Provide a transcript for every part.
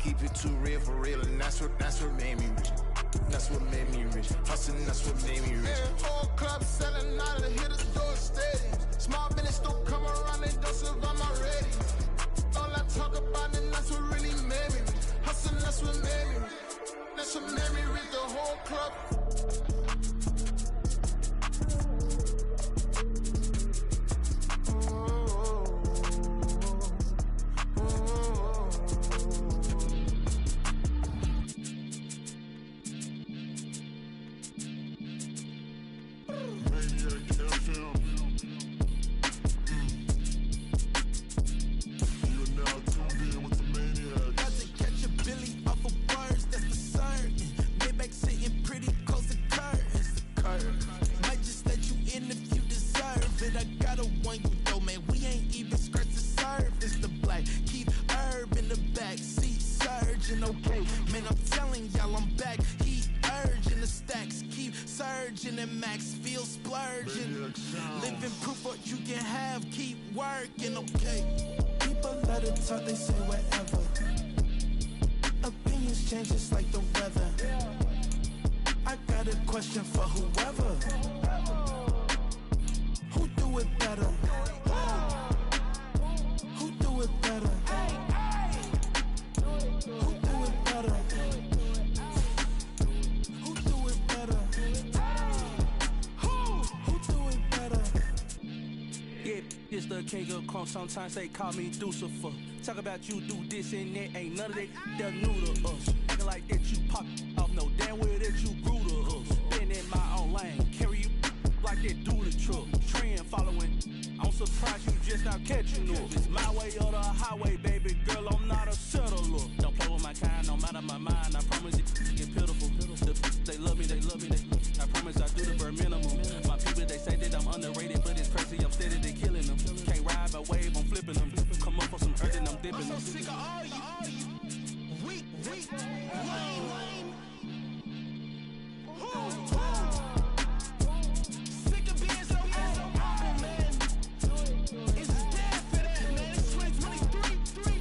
keep it too real for real, and that's what made me rich. That's what made me rich. Hustling, that's what made me rich. Yeah, whole club selling out of the hitters, door steady. Small business don't come around, they don't survive my ratings. All I talk about, and that's what really made me rich. Hustling, that's what made me rich. That's what made me rich, the whole club. Sometimes they call me Lucifer. Talk about you do this and that, ain't none of that that new to us. Acting like that you pop off, no damn well that you grew to us. Been in my own lane, carry you like that do the truck. Trend following, I'm surprised you just not catching up. It's my way or the highway, baby girl, I'm not a settler. Don't play with my kind, no matter my mind. I promise it get pitiful. They love me, they love me, I promise I do the bare minimum. My people, they say that I'm underrated, but it's crazy, I'm steady, they killing them. Can't ride my wave, I'm flipping them. Come up for some earth and I'm dipping them. I'm so sick of all you. Weak, lame. Sick of being so humble, man. It's dead for that, man. It's 2023.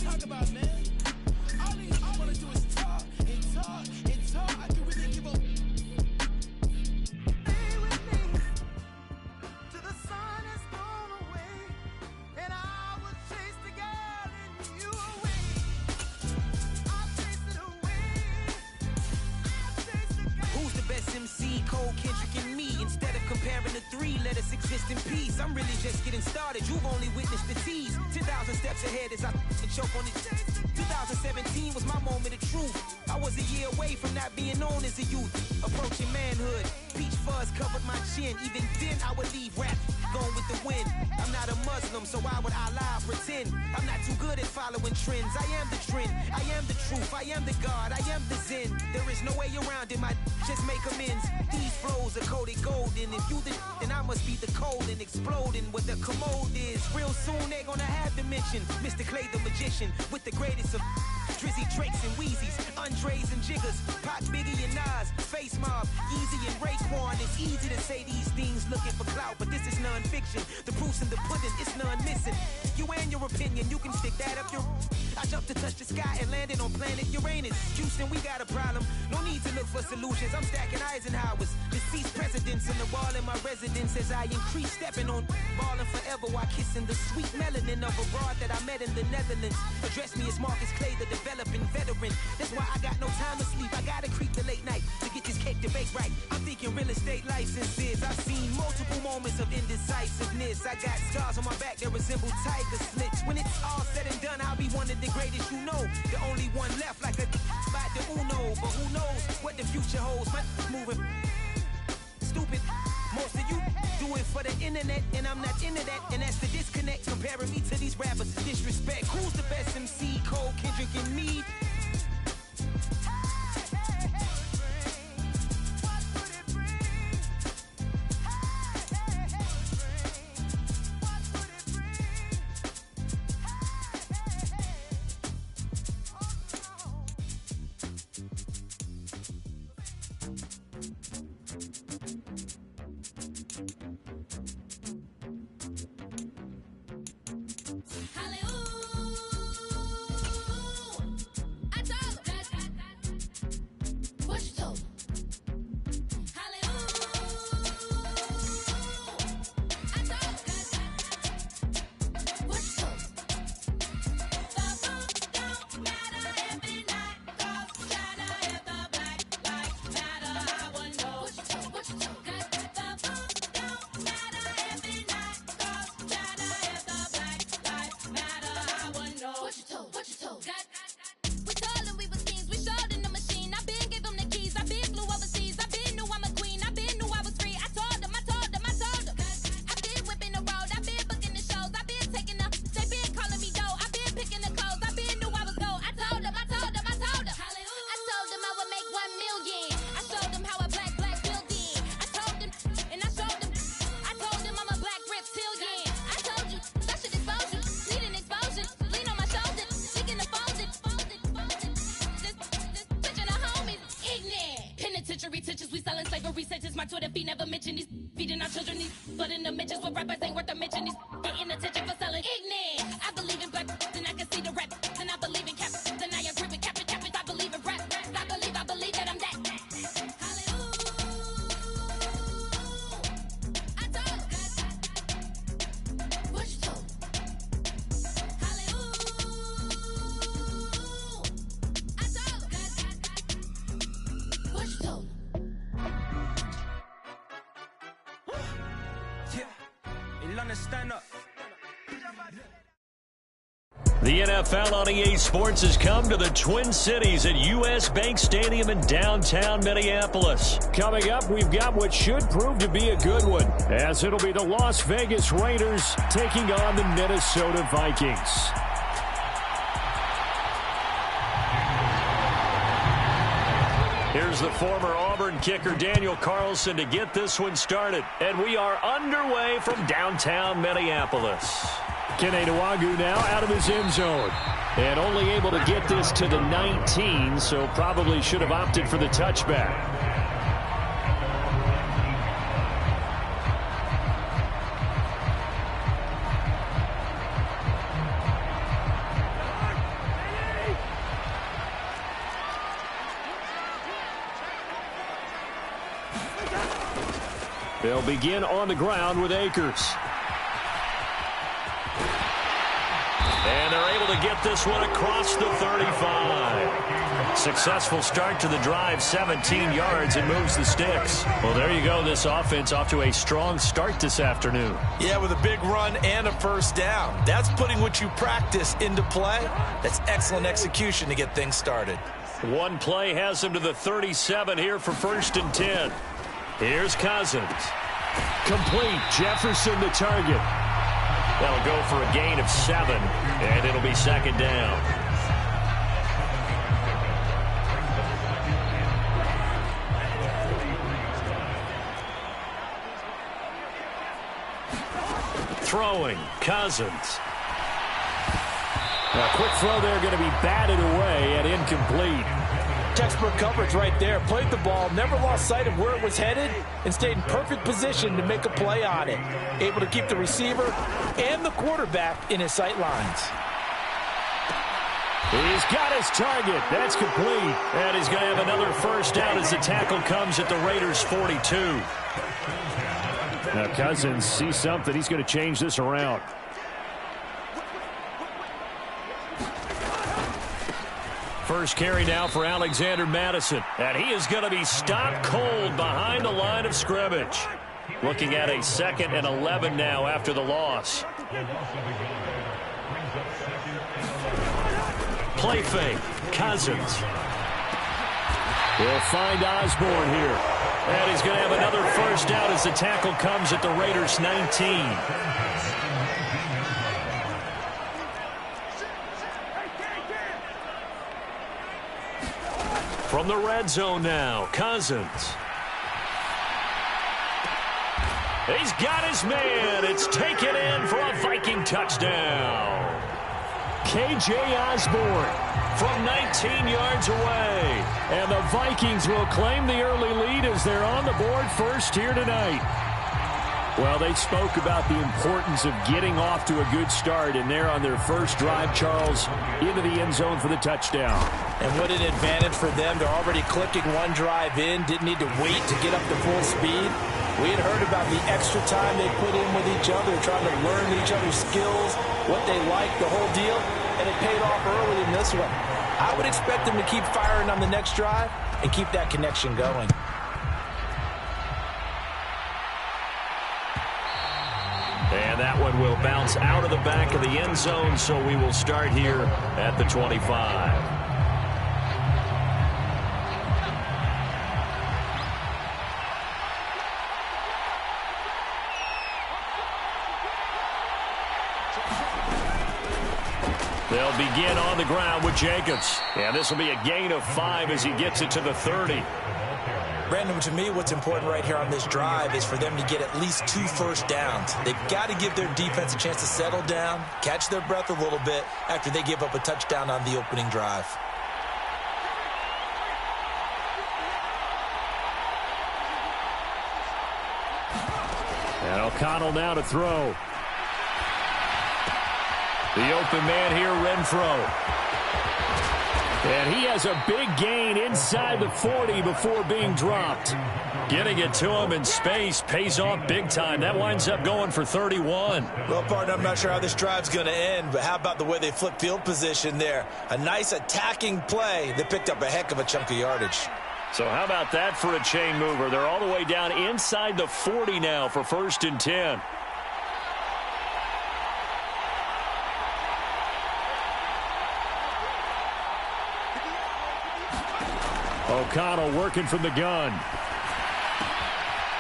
Talk about, man. All I wanna do is talk and talk and talk. I can really give up. Stay with me till the sun is blown away, and I will chase the girl in you away. I'll chase it away. I'll chase the girl. Who's the best MC? Cole, Kendrick, and me. Instead of comparing the three, let us exist in peace. I'm really just getting started. You've only witnessed the tease. 10,000 steps ahead as I choke on it. 2017 was my moment of truth. I was a year away from not being known as a youth. Approaching manhood, peach fuzz covered my chin. Even then I would leave rap going with the wind. I'm not a Muslim, so why would I lie or pretend? I'm not too good at following trends. I am the trend, I am the truth, I am the God, I am the Zen. There is no way around it, my just make amends. These flows are coated golden. If you the then I must be the cold and exploding what the commode is. Real soon they gonna have to mention Mr. Clay the magician with the greatest of Drizzy, Drakes, and Wheezies, Andres and Jiggers, Pac, Biggie, and Nas, Face Mob, Easy and Raekwon. It's easy to say these things looking for clout, but this is non-fiction. The proof's in the pudding, it's none missing. You and your opinion, you can stick that up your... I jumped to touch the sky and landed on planet Uranus. Houston, we got a problem. No need to look for solutions. I'm stacking Eisenhowers. Deceased presidents in the wall in my residence as I increase stepping on ballin' forever while kissing the sweet melanin of a broad that I met in the Netherlands. Address me as Marcus Clay, the developing veteran. That's why I got no time to sleep. I gotta creep the late night to get this cake to bake right. I'm thinking real estate licenses. I've seen multiple moments of indecisiveness. I got scars on my back that resemble tiger slits. When it's all said and done, I'll be one of the greatest you know. The only one left like a by the Uno. But who knows what the future holds? My moving stupid. Most of you do it for the internet, and I'm not into that. And that's the disconnect, comparing me to these rappers. Disrespect. Who's the best MC? Cole, Kendrick, and me. We told them we was kings, we showed in the machine. I been gave them the keys, I been flew overseas. I been knew I'm a queen, I been knew I was free. I told them. I been whipping the road, I been booking the shows. I been taking the, they been calling me dough. I been picking the clothes, I been knew I was gold. I told them. I told them I would make 1 million. I showed them how a black building. I told them, and I showed them. I told them I'm a black reptilian. I told you, that should expose you. Need an exposure, lean on my shoulder. Speaking of folded. Just picture the homies, ignorant. Penitentiary teachers, we selling slavery sentences. My Twitter feed never mention these. Feeding our children these. But in the mentions with rappers ain't worth a mention. These getting attention for selling ignorant. I believe in black, and I can see the rap. And I believe in cap, and I agree with cap. I believe in rap. I believe that I'm that. I told what you told. I told what you told. In London, stand up. The NFL on EA Sports has come to the Twin Cities at U.S. Bank Stadium in downtown Minneapolis. Coming up, we've got what should prove to be a good one, as it'll be the Las Vegas Raiders taking on the Minnesota Vikings. Here's the former Auburn kicker Daniel Carlson to get this one started. And we are underway from downtown Minneapolis. Kene Nwangwu now out of his end zone. And only able to get this to the 19, so probably should have opted for the touchback. They'll begin on the ground with Akers. And they're able to get this one across the 35. Successful start to the drive, 17 yards, and moves the sticks. Well, there you go. This offense off to a strong start this afternoon. Yeah, with a big run and a first down. That's putting what you practice into play. That's excellent execution to get things started. One play has him to the 37 here for 1st and 10. Here's Cousins. Complete. Jefferson the target. That'll go for a gain of 7, and it'll be 2nd down. Throwing, Cousins. A quick throw there going to be batted away and incomplete. Textbook coverage right there. Played the ball, never lost sight of where it was headed, and stayed in perfect position to make a play on it. Able to keep the receiver and the quarterback in his sight lines. He's got his target. That's complete. And he's going to have another first down as the tackle comes at the Raiders' 42. Now Cousins sees something. He's going to change this around. First carry now for Alexander Madison. And he is going to be stopped cold behind the line of scrimmage. Looking at a 2nd and 11 now after the loss. Play fake. Cousins. We'll find Osborne here. And he's going to have another first down as the tackle comes at the Raiders' 19. From the red zone now, Cousins. He's got his man. It's taken in for a Viking touchdown. K.J. Osborne from 19 yards away. And the Vikings will claim the early lead as they're on the board first here tonight. Well, they spoke about the importance of getting off to a good start, and they're on their first drive, Charles, into the end zone for the touchdown. And what an advantage for them. They're already clicking one drive in, didn't need to wait to get up to full speed. We had heard about the extra time they put in with each other, trying to learn each other's skills, what they like, the whole deal, and it paid off early in this one. I would expect them to keep firing on the next drive and keep that connection going. And that one will bounce out of the back of the end zone, so we will start here at the 25. They'll begin on the ground with Jacobs. And this will be a gain of 5 as he gets it to the 30. Brandon, to me, what's important right here on this drive is for them to get at least 2 first downs. They've got to give their defense a chance to settle down, catch their breath a little bit after they give up a touchdown on the opening drive. And O'Connell now to throw. The open man here, Renfro. And he has a big gain inside the 40 before being dropped. Getting it to him in space pays off big time. That winds up going for 31. Well, partner, I'm not sure how this drive's going to end, but how about the way they flip field position there? A nice attacking play that picked up a heck of a chunk of yardage. So how about that for a chain mover? They're all the way down inside the 40 now for 1st and 10. O'Connell working from the gun.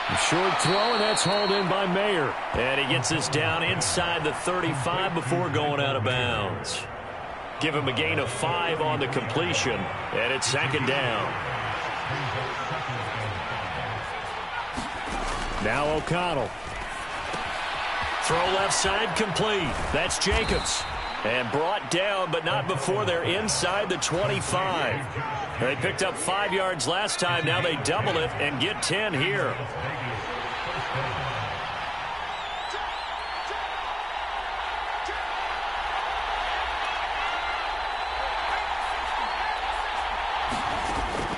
A short throw, and that's hauled in by Mayer. And he gets this down inside the 35 before going out of bounds. Give him a gain of 5 on the completion, and it's 2nd down. Now O'Connell. Throw left side complete. That's Jacobs. And brought down, but not before they're inside the 25. They picked up 5 yards last time. Now they double it and get 10 here.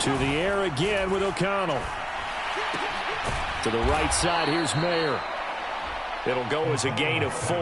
To the air again with O'Connell. To the right side, here's Mayer. It'll go as a gain of 4,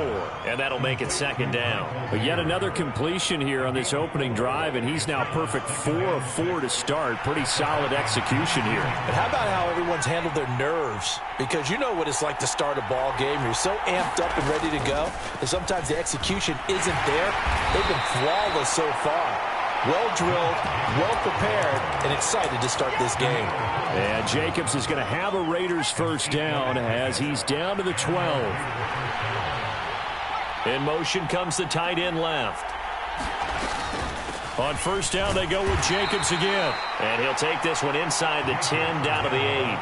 and that'll make it 2nd down. But yet another completion here on this opening drive, and he's now perfect 4 of 4 to start. Pretty solid execution here. But how about how everyone's handled their nerves? Because you know what it's like to start a ball game. You're so amped up and ready to go, and sometimes the execution isn't there. They've been flawless so far. Well-drilled, well-prepared, and excited to start this game. And Jacobs is going to have a Raiders first down as he's down to the 12. In motion comes the tight end left. On 1st down, they go with Jacobs again. And he'll take this one inside the 10, down to the 8.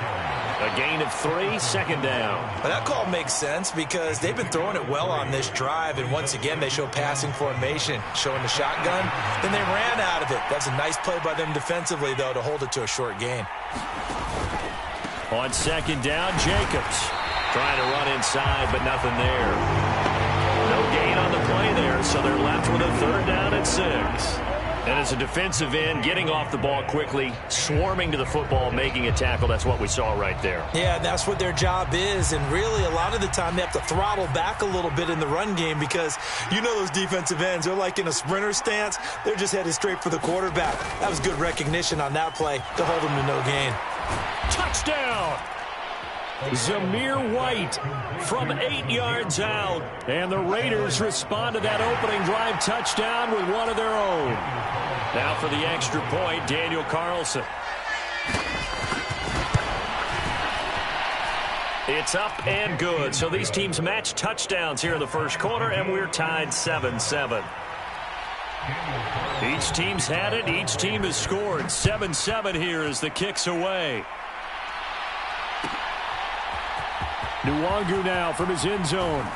A gain of 3, 2nd down. But that call makes sense because they've been throwing it well on this drive, and once again they show passing formation, showing the shotgun. Then they ran out of it. That's a nice play by them defensively, though, to hold it to a short gain. On 2nd down, Jacobs trying to run inside, but nothing there. No gain on the play there, so they're left with a 3rd down and 6. And as a defensive end, getting off the ball quickly, swarming to the football, making a tackle, that's what we saw right there. Yeah, that's what their job is, and really a lot of the time they have to throttle back a little bit in the run game because you know those defensive ends, they're like in a sprinter stance. They're just headed straight for the quarterback. That was good recognition on that play to hold them to no gain. Touchdown! Zamir White from 8 yards out. And the Raiders respond to that opening drive touchdown with one of their own. Now for the extra point, Daniel Carlson. It's up and good. So these teams match touchdowns here in the first quarter, and we're tied 7-7. Each team's had it. Each team has scored. 7-7 here as the kick's away. Nwangu now from his end zone.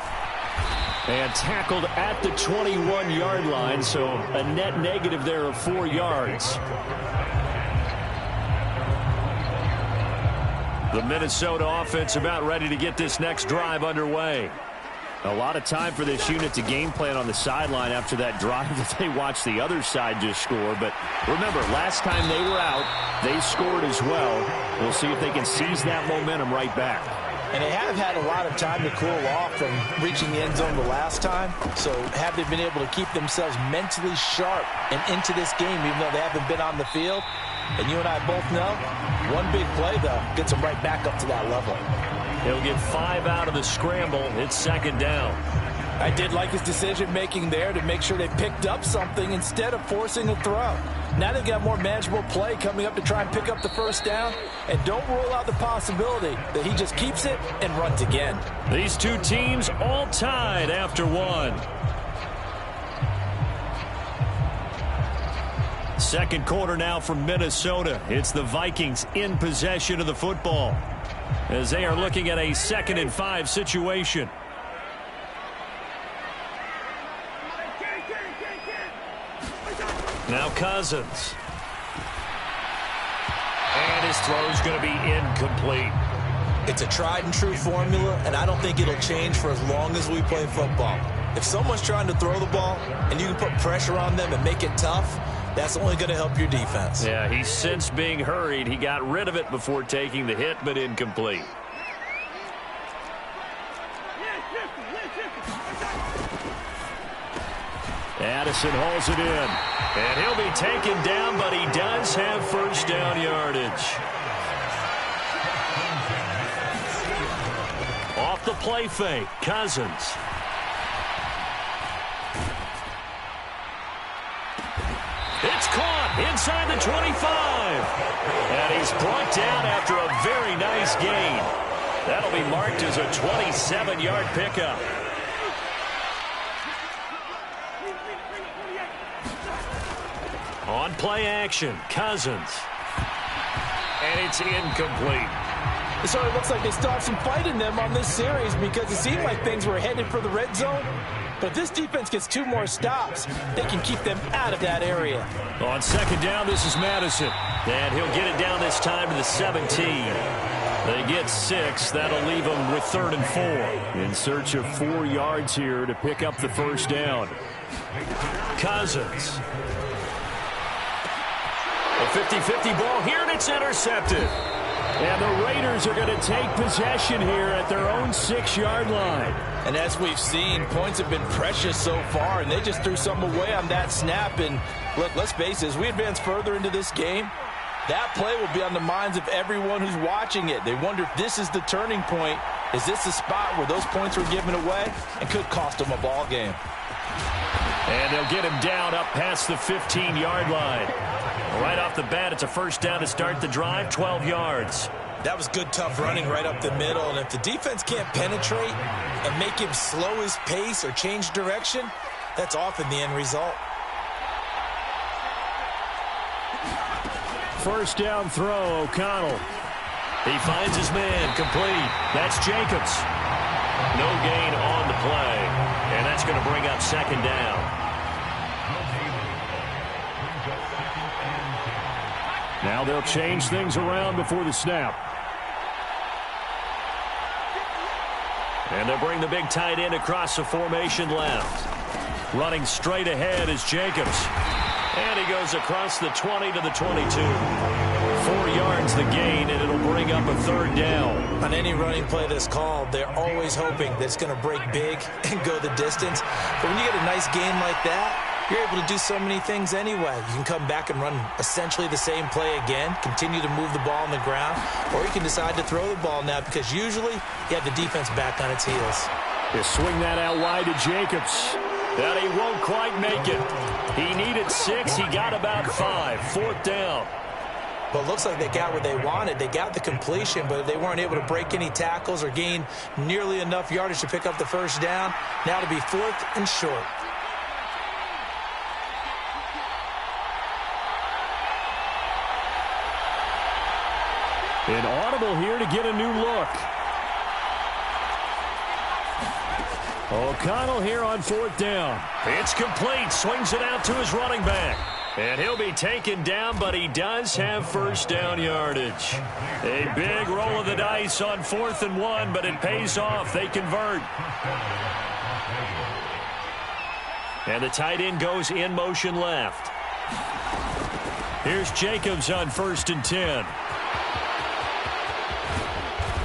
And tackled at the 21-yard line, so a net negative there of 4 yards. The Minnesota offense about ready to get this next drive underway. A lot of time for this unit to game plan on the sideline after that drive that they watched the other side just score. But remember, last time they were out, they scored as well. We'll see if they can seize that momentum right back. And they have had a lot of time to cool off from reaching the end zone the last time. So have they been able to keep themselves mentally sharp and into this game, even though they haven't been on the field? And you and I both know, one big play, though, gets them right back up to that level. He'll get 5 out of the scramble. It's second down. I did like his decision-making there to make sure they picked up something instead of forcing a throw. Now they've got more manageable play coming up to try and pick up the first down. And don't rule out the possibility that he just keeps it and runs again. These two teams all tied after one. Second quarter now from Minnesota. It's the Vikings in possession of the football as they are looking at a 2nd and 5 situation. Now Cousins. And his throw's going to be incomplete. It's a tried and true formula, and I don't think it'll change for as long as we play football. If someone's trying to throw the ball and you can put pressure on them and make it tough, that's only going to help your defense. Yeah, he's since being hurried. He got rid of it before taking the hit, but incomplete. Addison hauls it in. And he'll be taken down, but he does have first down yardage. Off the play fake, Cousins. It's caught inside the 25. And he's brought down after a very nice gain. That'll be marked as a 27-yard pickup. On play action, Cousins. And it's incomplete. So it looks like they still have some fight in them on this series because it seemed like things were headed for the red zone. But if this defense gets 2 more stops, they can keep them out of that area. On second down, this is Madison. And he'll get it down this time to the 17. They get 6. That'll leave them with 3rd and 4. In search of 4 yards here to pick up the first down. Cousins. A 50-50 ball here, and it's intercepted. And the Raiders are going to take possession here at their own 6-yard line. And as we've seen, points have been precious so far, and they just threw some away on that snap. And look, let's face it, as we advance further into this game, that play will be on the minds of everyone who's watching it. They wonder if this is the turning point. Is this the spot where those points were given away and could cost them a ball game? And they'll get him down up past the 15-yard line. Right off the bat, it's a first down to start the drive, 12 yards. That was good, tough running right up the middle. And if the defense can't penetrate and make him slow his pace or change direction, that's often the end result. First down throw, O'Connell. He finds his man, complete. That's Jacobs. No gain on the play. And that's going to bring up second down. Now they'll change things around before the snap. And they'll bring the big tight end across the formation left. Running straight ahead is Jacobs. And he goes across the 20 to the 22. 4 yards the gain, and it'll bring up a third down. On any running play that's called, they're always hoping that it's going to break big and go the distance. But when you get a nice gain like that, you're able to do so many things anyway. You can come back and run essentially the same play again, continue to move the ball on the ground, or you can decide to throw the ball now because usually you have the defense back on its heels. They swing that out wide to Jacobs. And he won't quite make it. He needed 6. He got about 5. 4th down. Well, it looks like they got what they wanted. They got the completion, but they weren't able to break any tackles or gain nearly enough yardage to pick up the first down. Now to be 4th and short. An audible here to get a new look. O'Connell here on 4th down. It's complete. Swings it out to his running back. And he'll be taken down, but he does have first down yardage. A big roll of the dice on 4th and 1, but it pays off. They convert. And the tight end goes in motion left. Here's Jacobs on 1st and 10.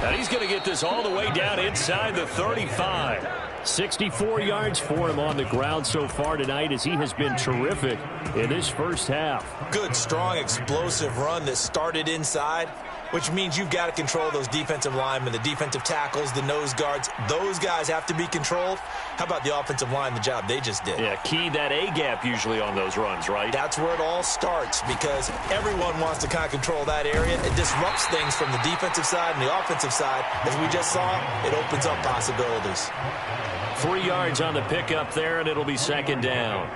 And he's going to get this all the way down inside the 35. 64 yards for him on the ground so far tonight as he has been terrific in this first half. Good, strong, explosive run that started inside, which means you've got to control those defensive linemen, the defensive tackles, the nose guards. Those guys have to be controlled. How about the offensive line, the job they just did? Yeah, key that A-gap usually on those runs, right? That's where it all starts because everyone wants to kind of control that area. It disrupts things from the defensive side and the offensive side. As we just saw, it opens up possibilities. 3 yards on the pickup there, and it'll be second down.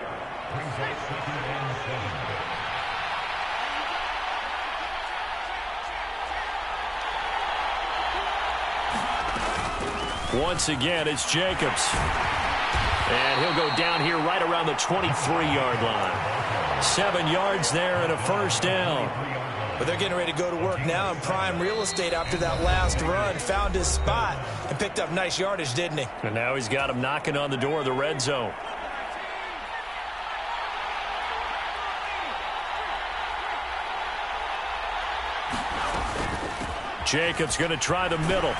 Once again, it's Jacobs. And he'll go down here right around the 23-yard line. 7 yards there and a first down. But they're getting ready to go to work now in prime real estate after that last run. Found his spot and picked up nice yardage, didn't he? And now he's got him knocking on the door of the red zone. Jacobs going to try the middle.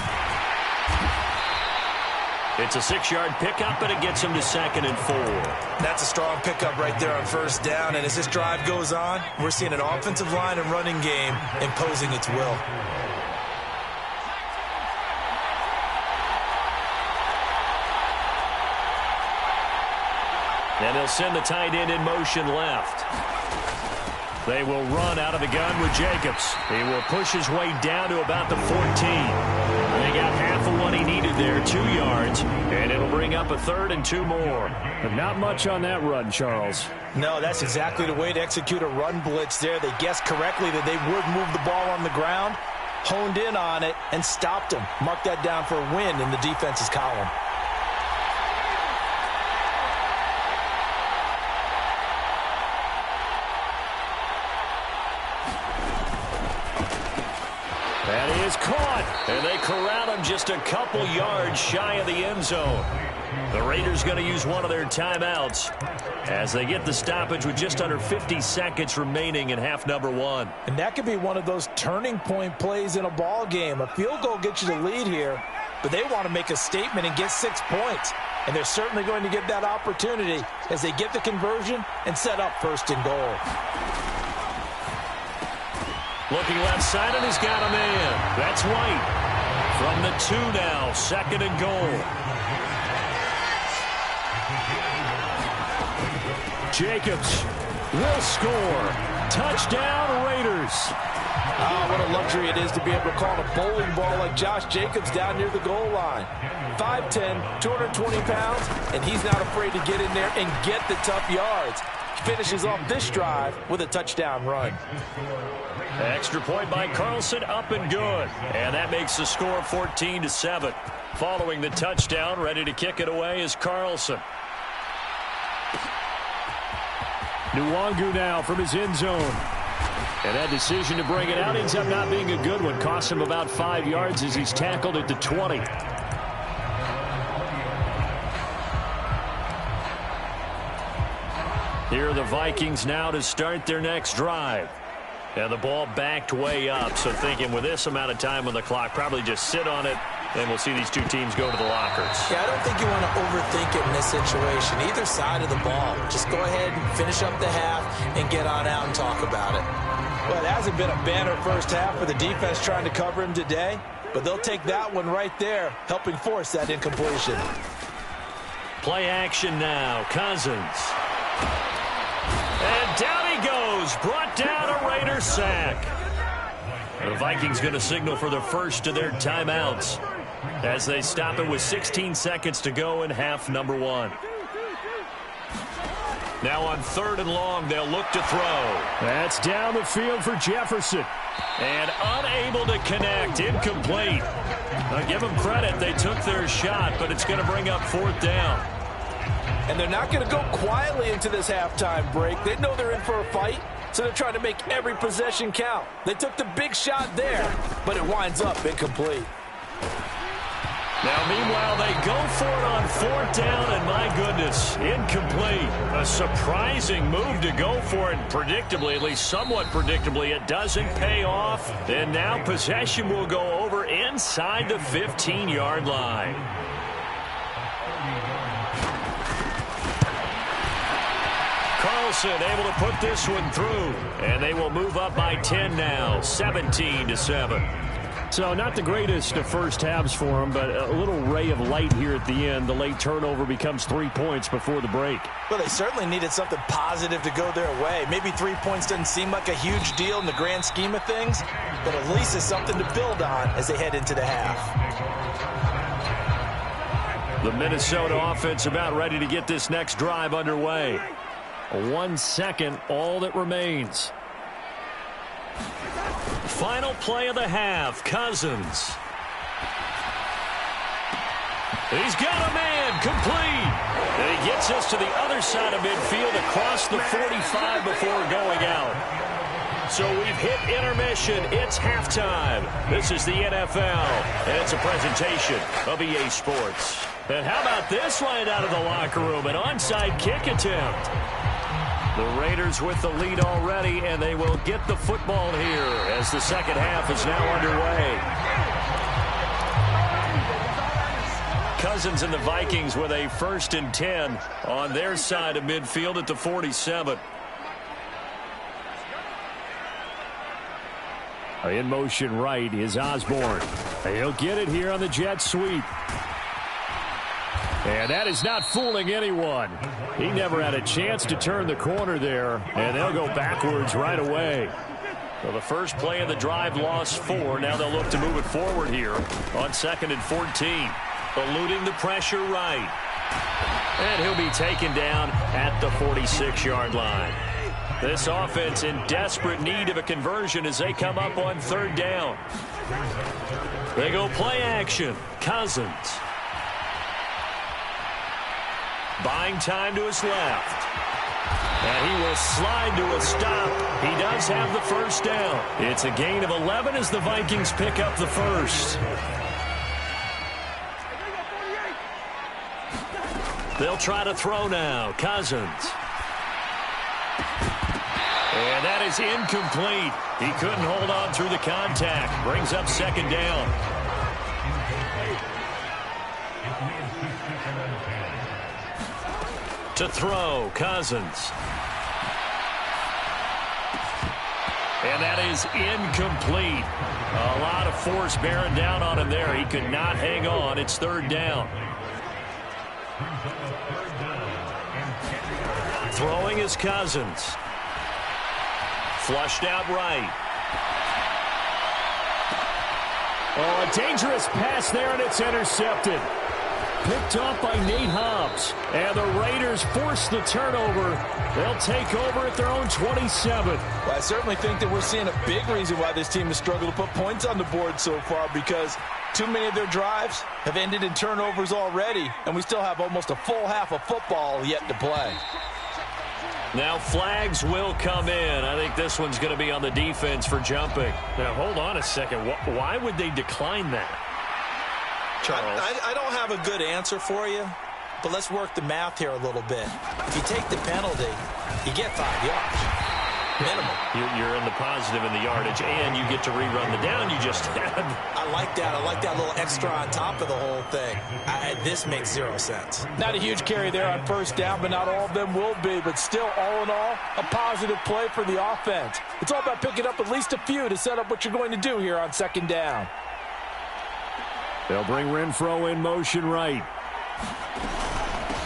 It's a 6-yard pickup, but it gets him to 2nd and 4. That's a strong pickup right there on first down. And as this drive goes on, we're seeing an offensive line and running game imposing its will. And they'll send the tight end in motion left. They will run out of the gun with Jacobs. He will push his way down to about the 14. They got half of what he needed there, 2 yards, and it'll bring up a 3rd and 2 more. But not much on that run, Charles. No, that's exactly the way to execute a run blitz there. They guessed correctly that they would move the ball on the ground, honed in on it, and stopped him. Mark that down for a win in the defense's column. That is caught, and they corral him just a couple yards shy of the end zone. The Raiders going to use one of their timeouts as they get the stoppage with just under 50 seconds remaining in half number 1. And that could be one of those turning point plays in a ball game. A field goal gets you the lead here, but they want to make a statement and get 6 points. And they're certainly going to get that opportunity as they get the conversion and set up 1st and goal. Looking left side, and he's got a man. That's White. From the 2 now, 2nd and goal. Jacobs will score. Touchdown, Raiders. What a luxury it is to be able to call a bowling ball like Josh Jacobs down near the goal line. 5'10", 220 pounds, and he's not afraid to get in there and get the tough yards. Finishes off this drive with a touchdown run. Extra point by Carlson, up and good. And that makes the score 14-7. Following the touchdown, ready to kick it away is Carlson. Nwangu now from his end zone. And that decision to bring it out ends up not being a good one. Cost him about 5 yards as he's tackled at the 20. Here are the Vikings now to start their next drive. And the ball backed way up, so thinking with this amount of time on the clock, probably just sit on it, and we'll see these two teams go to the lockers. Yeah, I don't think you want to overthink it in this situation. Either side of the ball. Just go ahead and finish up the half and get on out and talk about it. Well, it hasn't been a banner first half for the defense trying to cover him today, but they'll take that one right there, helping force that incompletion. Play action now. Cousins. And down he goes. Brought down a Raider sack. The Vikings going to signal for the first of their timeouts as they stop it with 16 seconds to go in half number 1. Now on 3rd and long, they'll look to throw. That's down the field for Jefferson. And unable to connect. Incomplete. Now give them credit. They took their shot, but it's going to bring up 4th down. And they're not going to go quietly into this halftime break. They know they're in for a fight, so they're trying to make every possession count. They took the big shot there, but it winds up incomplete. Now, meanwhile, they go for it on 4th down, and my goodness, incomplete. A surprising move to go for it, predictably, at least somewhat predictably. It doesn't pay off, and now possession will go over inside the 15-yard line. Carlson able to put this one through, and they will move up by 10 now, 17-7. So not the greatest of first halves for them, but a little ray of light here at the end. The late turnover becomes 3 points before the break. Well, they certainly needed something positive to go their way. Maybe 3 points doesn't seem like a huge deal in the grand scheme of things, but at least it's something to build on as they head into the half. The Minnesota offense about ready to get this next drive underway. 1 second, all that remains. Final play of the half, Cousins. He's got a man, complete. And he gets us to the other side of midfield across the 45 before going out. So we've hit intermission. It's halftime. This is the NFL, and it's a presentation of EA Sports. And how about this right out of the locker room? An onside kick attempt. The Raiders with the lead already, and they will get the football here as the second half is now underway. Cousins and the Vikings with a 1st and 10 on their side of midfield at the 47. In motion right is Osborne. He'll get it here on the jet sweep. And that is not fooling anyone. He never had a chance to turn the corner there, and they'll go backwards right away. Well, the first play of the drive lost 4. Now they'll look to move it forward here on 2nd and 14. Eluding the pressure right. And he'll be taken down at the 46-yard line. This offense in desperate need of a conversion as they come up on 3rd down. They go play action. Cousins. Buying time to his left. And he will slide to a stop. He does have the 1st down. It's a gain of 11 as the Vikings pick up the 1st. They'll try to throw now. Cousins. And that is incomplete. He couldn't hold on through the contact. Brings up 2nd down. To throw, Cousins. And that is incomplete. A lot of force bearing down on him there. He could not hang on. It's 3rd down. Throwing is Cousins. Flushed out right. Oh, a dangerous pass there, and it's intercepted. Picked off by Nate Hobbs. And the Raiders force the turnover. They'll take over at their own 27. Well, I certainly think that we're seeing a big reason why this team has struggled to put points on the board so far, because too many of their drives have ended in turnovers already, and we still have almost a full half of football yet to play. Now flags will come in. I think this one's going to be on the defense for jumping. Now, hold on a second. Why would they decline that? Charles? I don't have a good answer for you, but let's work the math here a little bit. If you take the penalty, you get 5 yards. Minimum. You're in the positive in the yardage, and you get to rerun the down you just had. I like that. I like that little extra on top of the whole thing. This makes 0 sense. Not a huge carry there on 1st down, but not all of them will be. But still, all in all, a positive play for the offense. It's all about picking up at least a few to set up what you're going to do here on 2nd down. They'll bring Renfro in motion right.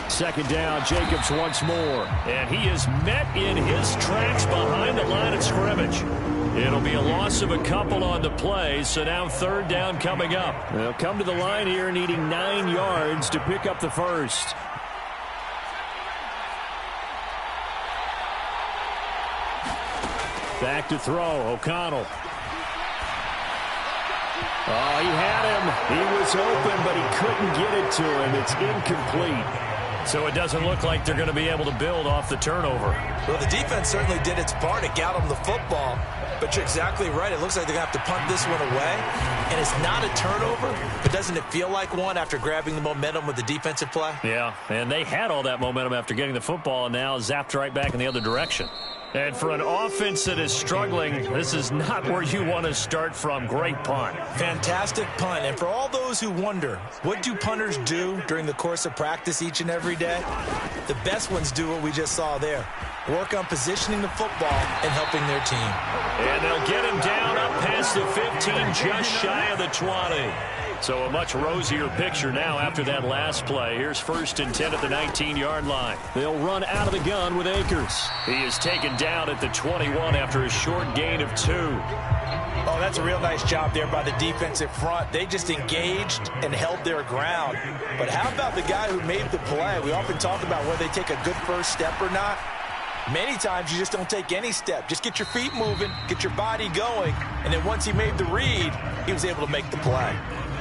2nd down, Jacobs once more. And he is met in his tracks behind the line of scrimmage. It'll be a loss of a couple on the play, so now 3rd down coming up. They'll come to the line here needing 9 yards to pick up the 1st. Back to throw, O'Connell. Oh, he had him. He was open, but he couldn't get it to him. It's incomplete. So it doesn't look like they're going to be able to build off the turnover. Well, the defense certainly did its part to get them the football. But you're exactly right. It looks like they're going to have to punt this one away. And it's not a turnover, but doesn't it feel like one after grabbing the momentum with the defensive play? Yeah, and they had all that momentum after getting the football and now zapped right back in the other direction. And for an offense that is struggling, this is not where you want to start from. Great punt. Fantastic punt. And for all those who wonder, what do punters do during the course of practice each and every day? The best ones do what we just saw there. Work on positioning the football and helping their team. And they'll get him down up past the 15, just shy of the 20. So a much rosier picture now after that last play. Here's 1st and 10 at the 19-yard line. They'll run out of the gun with Akers. He is taken down at the 21 after a short gain of 2. Oh, that's a real nice job there by the defensive front. They just engaged and held their ground. But how about the guy who made the play? We often talk about whether they take a good first step or not. Many times you just don't take any step. Just get your feet moving, get your body going, and then once he made the read, he was able to make the play.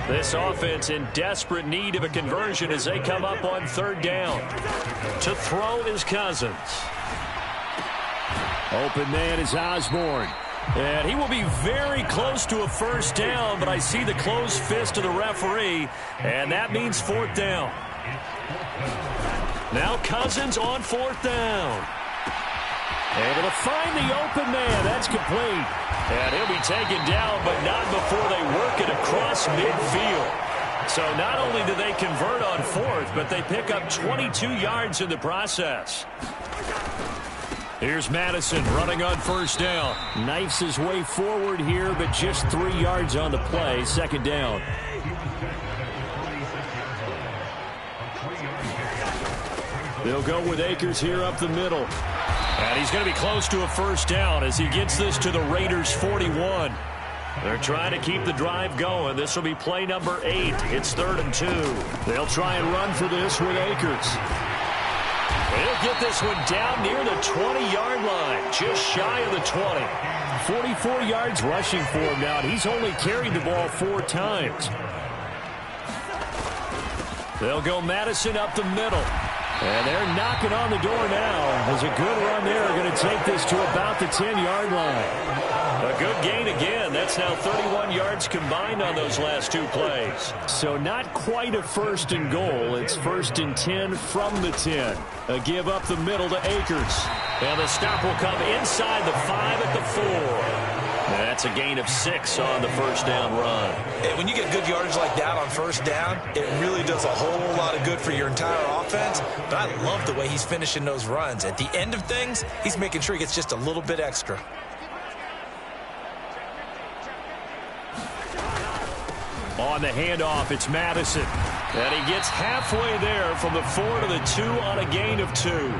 This offense in desperate need of a conversion as they come up on 3rd down. To throw is Cousins. Open man is Osborne. And he will be very close to a 1st down, but I see the closed fist of the referee, and that means 4th down. Now Cousins on 4th down. Able to find the open man. That's complete. And he'll be taken down, but not before they work it across midfield. So not only do they convert on 4th, but they pick up 22 yards in the process. Here's Madison running on 1st down. Knifes his way forward here, but just 3 yards on the play. 2nd down. They'll go with Akers here up the middle. And he's going to be close to a 1st down as he gets this to the Raiders' 41. They're trying to keep the drive going. This will be play number 8. It's 3rd and 2. They'll try and run for this with Akers. He'll get this one down near the 20-yard line, just shy of the 20. 44 yards rushing for him now, and he's only carried the ball 4 times. They'll go Madison up the middle. And they're knocking on the door now. There's a good run there. Going to take this to about the 10-yard line. A good gain again. That's now 31 yards combined on those last 2 plays. So not quite a 1st and goal. It's 1st and 10 from the 10. A give up the middle to Akers. And the stop will come inside the 5 at the 4. That's a gain of 6 on the 1st down run. And when you get good yardage like that on 1st down, it really does a whole lot of good for your entire offense. But I love the way he's finishing those runs. At the end of things, he's making sure he gets just a little bit extra. On the handoff, it's Madison. And he gets halfway there from the 4 to the 2 on a gain of 2.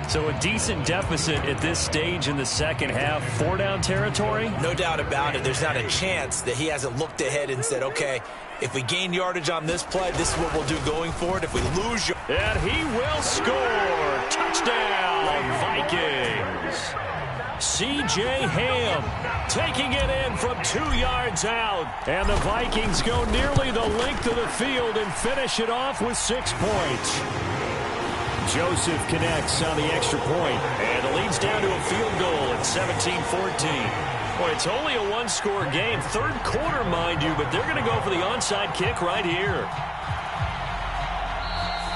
So a decent deficit at this stage in the second half. 4-down territory? No doubt about it. There's not a chance that he hasn't looked ahead and said, okay, if we gain yardage on this play, this is what we'll do going forward. If we lose yardage. And he will score. Touchdown, Vikings. C.J. Ham taking it in from 2 yards out. And the Vikings go nearly the length of the field and finish it off with 6 points. Joseph connects on the extra point. And the lead's down to a field goal at 17-14. Boy, it's only a 1-score game. 3rd quarter, mind you, but they're going to go for the onside kick right here.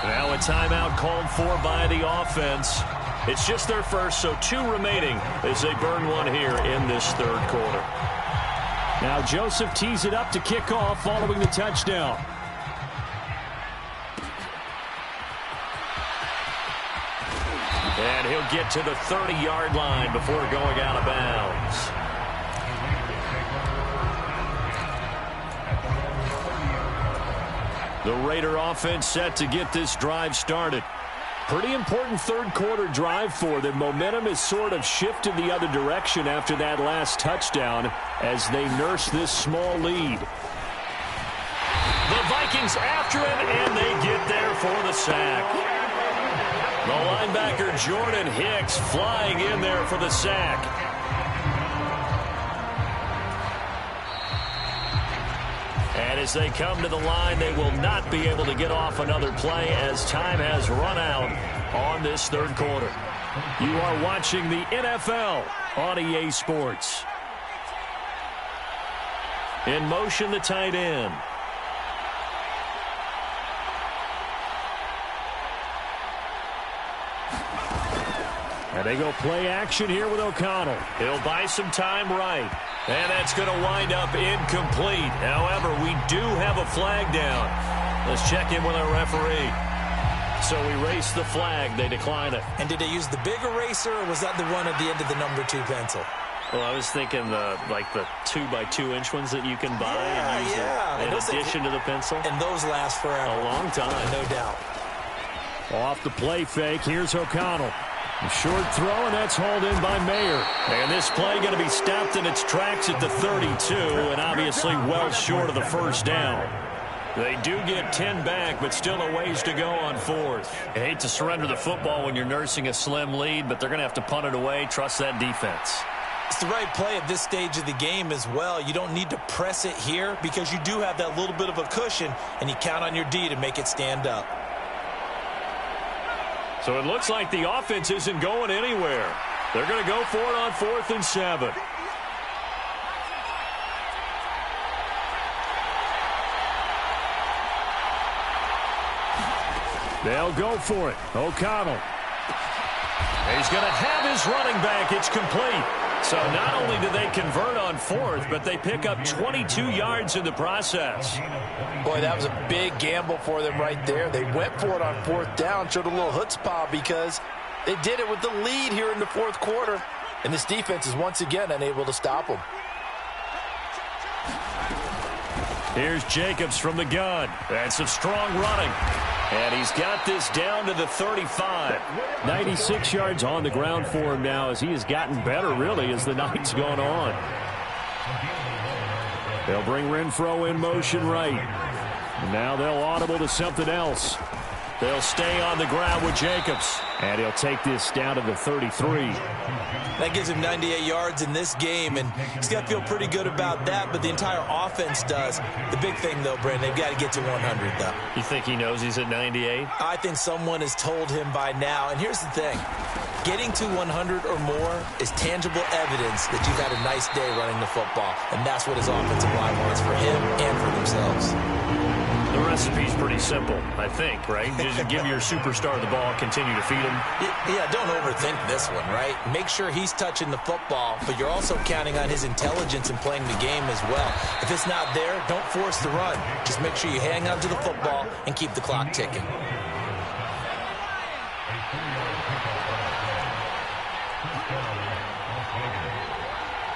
Now a timeout called for by the offense. It's just their first, so 2 remaining as they burn one here in this 3rd quarter. Now Joseph tees it up to kick off following the touchdown. And he'll get to the 30-yard line before going out of bounds. The Raider offense set to get this drive started. Pretty important 3rd quarter drive for them. Momentum has sort of shifted the other direction after that last touchdown as they nurse this small lead. The Vikings after him, and they get there for the sack. The linebacker Jordan Hicks flying in there for the sack. And as they come to the line, they will not be able to get off another play as time has run out on this 3rd quarter. You are watching the NFL on EA Sports. In motion, the tight end. And they go play action here with O'Connell. He'll buy some time right. And that's going to wind up incomplete. However, we do have a flag down. Let's check in with our referee. So erase the flag. They decline it. And did they use the big eraser, or was that the one at the end of the number 2 pencil? Well, I was thinking the 2x2-inch ones that you can buy and use in addition to the pencil. And those last forever. A long time. No doubt. Off the play fake, here's O'Connell. A short throw, and that's hauled in by Mayer. And this play going to be stopped in its tracks at the 32, and obviously well short of the first down. They do get 10 back, but still a ways to go on fourth. I hate to surrender the football when you're nursing a slim lead, but they're going to have to punt it away. Trust that defense. It's the right play at this stage of the game as well. You don't need to press it here because you do have that little bit of a cushion, and you count on your D to make it stand up. So it looks like the offense isn't going anywhere. They're going to go for it on 4th and 7. They'll go for it. O'Connell. He's going to have his running back. It's complete. So not only do they convert on 4th, but they pick up 22 yards in the process. Boy, that was a big gamble for them right there. They went for it on 4th down, showed a little chutzpah because they did it with the lead here in the 4th quarter. And this defense is once again unable to stop them. Here's Jacobs from the gun. That's some strong running. And he's got this down to the 35. 96 yards on the ground for him now as he has gotten better, really, as the night's gone on. They'll bring Renfro in motion right. And now they'll audible to something else. They'll stay on the ground with Jacobs. And he'll take this down to the 33. That gives him 98 yards in this game, and he's got to feel pretty good about that, but the entire offense does. The big thing, though, Brandon, they've got to get to 100, though. You think he knows he's at 98? I think someone has told him by now, and here's the thing. Getting to 100 or more is tangible evidence that you've had a nice day running the football, and that's what his offensive line wants for him and for themselves. The recipe's pretty simple, I think, right? Just give your superstar the ball, continue to feed him. Yeah, don't overthink this one, right? Make sure he's touching the football, but you're also counting on his intelligence in playing the game as well. If it's not there, don't force the run. Just make sure you hang on to the football and keep the clock ticking.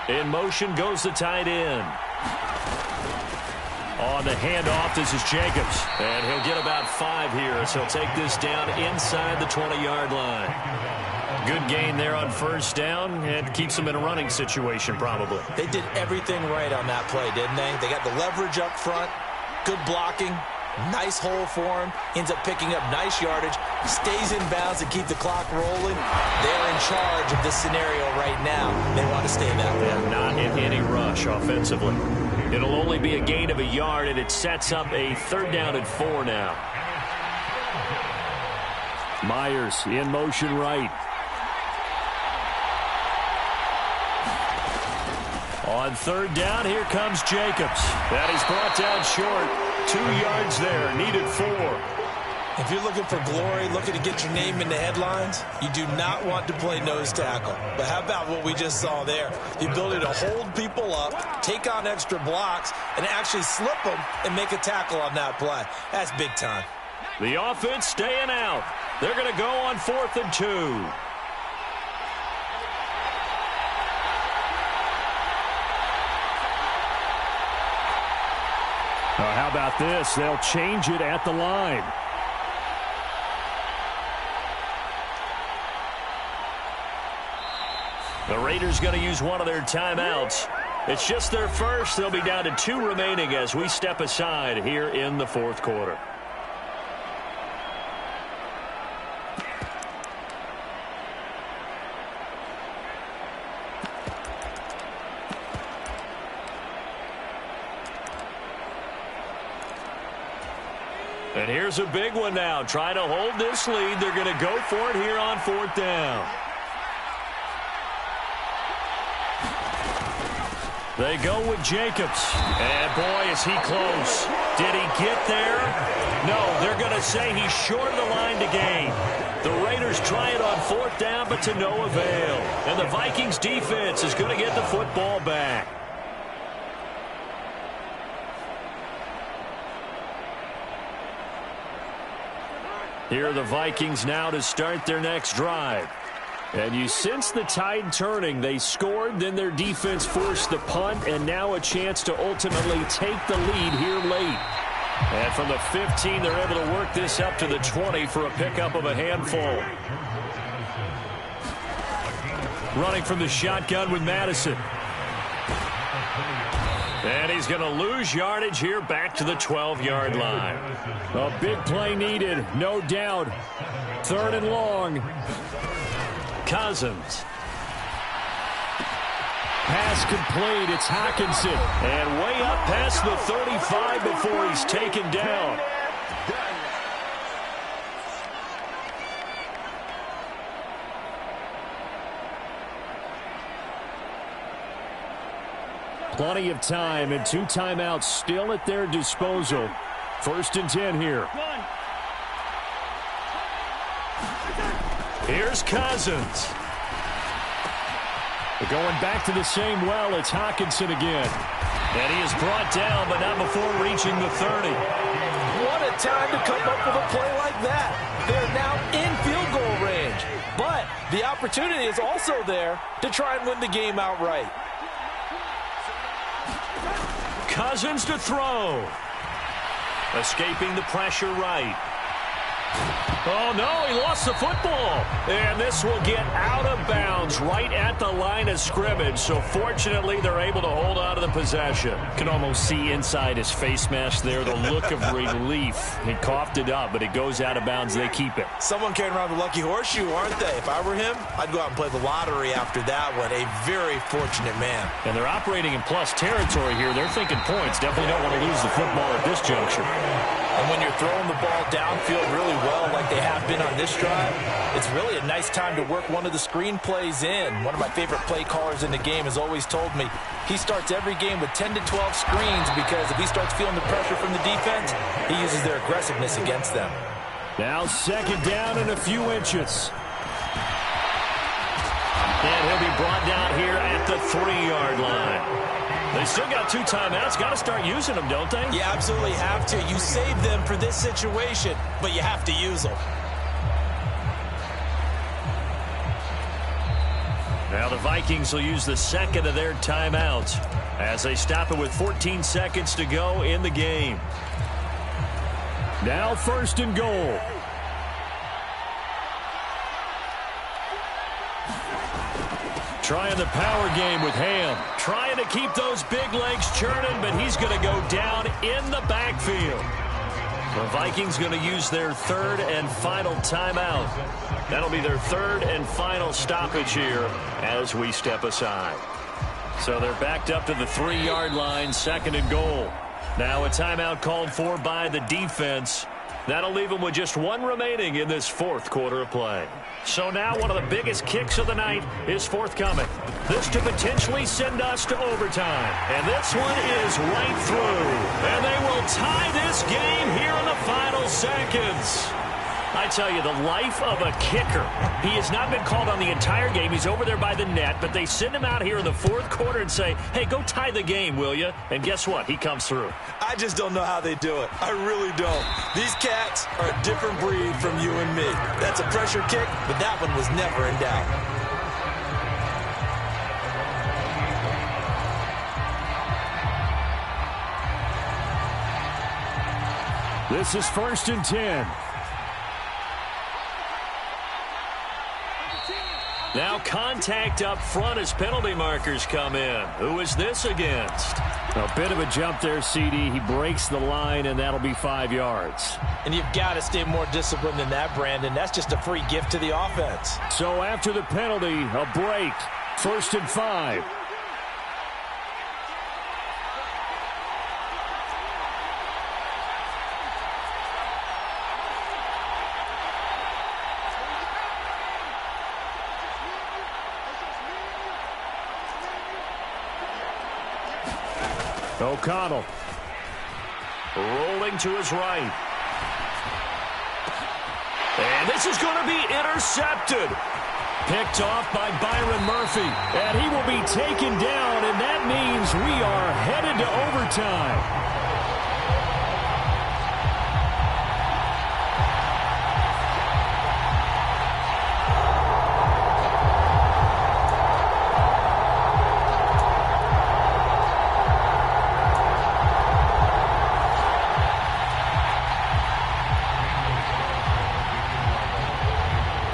In motion goes the tight end. On the handoff, this is Jacobs. And he'll get about 5 here as he'll take this down inside the 20-yard line. Good gain there on first down and keeps them in a running situation probably. They did everything right on that play, didn't they? They got the leverage up front, good blocking, nice hole for him, ends up picking up nice yardage, stays in bounds to keep the clock rolling. They're in charge of this scenario right now. They want to stay that way. They're not in any rush offensively. It'll only be a gain of a yard, and it sets up a 3rd down and 4 now. Myers in motion right. On 3rd down, here comes Jacobs. That is brought down short. 2 yards there, needed 4. If you're looking for glory, looking to get your name in the headlines, you do not want to play nose tackle. But how about what we just saw there? The ability to hold people up, take on extra blocks, and actually slip them and make a tackle on that play. That's big time. The offense staying out. They're going to go on 4th and 2. How about this? They'll change it at the line. The Raiders going to use one of their timeouts. It's just their first. They'll be down to 2 remaining as we step aside here in the 4th quarter. And here's a big one now. Trying to hold this lead. They're going to go for it here on 4th down. They go with Jacobs. And, boy, is he close. Did he get there? No, they're going to say he's short of the line to gain. The Raiders try it on 4th down, but to no avail. And the Vikings defense is going to get the football back. Here are the Vikings now to start their next drive. And you sense the tide turning. They scored, then their defense forced the punt, and now a chance to ultimately take the lead here late. And from the 15, they're able to work this up to the 20 for a pickup of a handful. Running from the shotgun with Madison. And he's going to lose yardage here back to the 12-yard line. A big play needed, no doubt. 3rd and long. Cousins. Pass complete. It's Hockenson. And way up past the 35 before he's taken down. Plenty of time and 2 timeouts still at their disposal. 1st and 10 here. Here's Cousins. They're going back to the same well. It's Hockenson again. And he is brought down, but not before reaching the 30. What a time to come up with a play like that. They're now in field goal range. But the opportunity is also there to try and win the game outright. Cousins to throw. Escaping the pressure right. Oh, no, he lost the football. And this will get out of bounds right at the line of scrimmage. So, fortunately, they're able to hold on to the possession. Can almost see inside his face mask there the look of relief. He coughed it up, but it goes out of bounds. They keep it. Someone carrying around the lucky horseshoe, aren't they? If I were him, I'd go out and play the lottery after that one. A very fortunate man. And they're operating in plus territory here. They're thinking points. Definitely don't want to lose the football at this juncture. And when you're throwing the ball downfield really well like they have been on this drive, it's really a nice time to work one of the screen plays in. One of my favorite play callers in the game has always told me he starts every game with 10 to 12 screens because if he starts feeling the pressure from the defense, he uses their aggressiveness against them. Now 2nd down and a few inches. And he'll be brought down here at the 3-yard line. They still got 2 timeouts. Got to start using them, don't they? You absolutely have to. You save them for this situation, but you have to use them. Now the Vikings will use the 2nd of their timeouts as they stop it with 14 seconds to go in the game. Now 1st and goal. Trying the power game with Ham. Trying to keep those big legs churning, but he's going to go down in the backfield. The Vikings going to use their 3rd and final timeout. That'll be their 3rd and final stoppage here as we step aside. So they're backed up to the 3-yard line, 2nd and goal. Now a timeout called for by the defense. That'll leave them with just 1 remaining in this 4th quarter of play. So now one of the biggest kicks of the night is forthcoming. This to potentially send us to overtime. And this one is right through. And they will tie this game here in the final seconds. I tell you, the life of a kicker. He has not been called on the entire game. He's over there by the net, but they send him out here in the 4th quarter and say, hey, go tie the game, will you? And guess what? He comes through. I just don't know how they do it. I really don't. These cats are a different breed from you and me. That's a pressure kick, but that one was never in doubt. This is 1st and 10. Now contact up front as penalty markers come in. Who is this against? A bit of a jump there, CD. He breaks the line, and that'll be 5 yards. And you've got to stay more disciplined than that, Brandon. That's just a free gift to the offense. So after the penalty, a break. 1st and 5. O'Connell. Rolling to his right. And this is going to be intercepted. Picked off by Byron Murphy. And he will be taken down, and that means we are headed to overtime.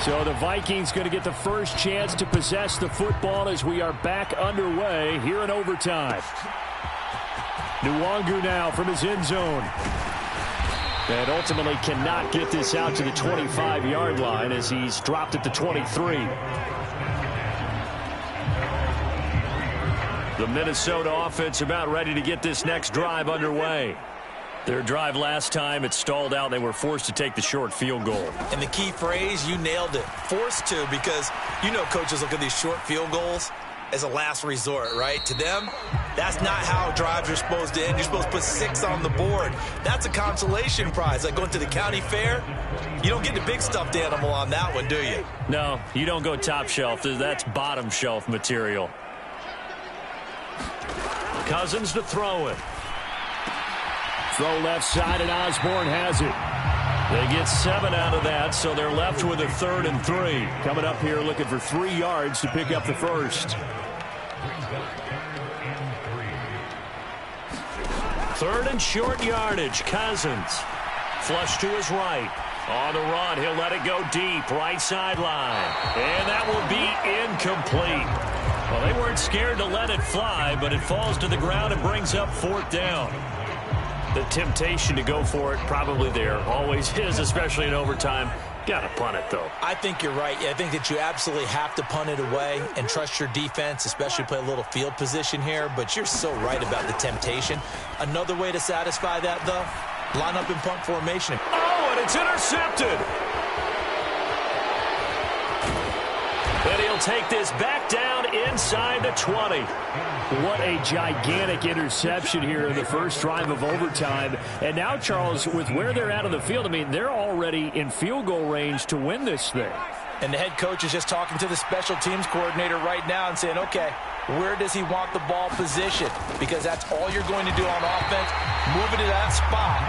So the Vikings going to get the first chance to possess the football as we are back underway here in overtime. Nwangu now from his end zone. And ultimately cannot get this out to the 25-yard line as he's dropped at the 23. The Minnesota offense about ready to get this next drive underway. Their drive last time, it stalled out. They were forced to take the short field goal. And the key phrase, you nailed it. Forced to, because you know coaches look at these short field goals as a last resort, right? To them, that's not how drives are supposed to end. You're supposed to put 6 on the board. That's a consolation prize. Like going to the county fair, you don't get the big stuffed animal on that one, do you? No, you don't go top shelf. That's bottom shelf material. Cousins to throw it. Throw left side, and Osborne has it. They get 7 out of that, so they're left with a 3rd and 3. Coming up here looking for 3 yards to pick up the first. 3rd and short yardage. Cousins. Flush to his right. On the run, he'll let it go deep. Right sideline. And that will be incomplete. Well, they weren't scared to let it fly, but it falls to the ground and brings up 4th down. The temptation to go for it probably there. Always is, especially in overtime. Got to punt it, though. I think you're right. I think that you absolutely have to punt it away and trust your defense, especially play a little field position here. But you're so right about the temptation. Another way to satisfy that, though, line up in punt formation. Oh, and it's intercepted. And he'll take this back down inside the 20. What a gigantic interception here in the first drive of overtime. And now, Charles, with where they're at on the field, I mean, they're already in field goal range to win this thing. And the head coach is just talking to the special teams coordinator right now and saying, okay, where does he want the ball positioned? Because that's all you're going to do on offense. Move it to that spot.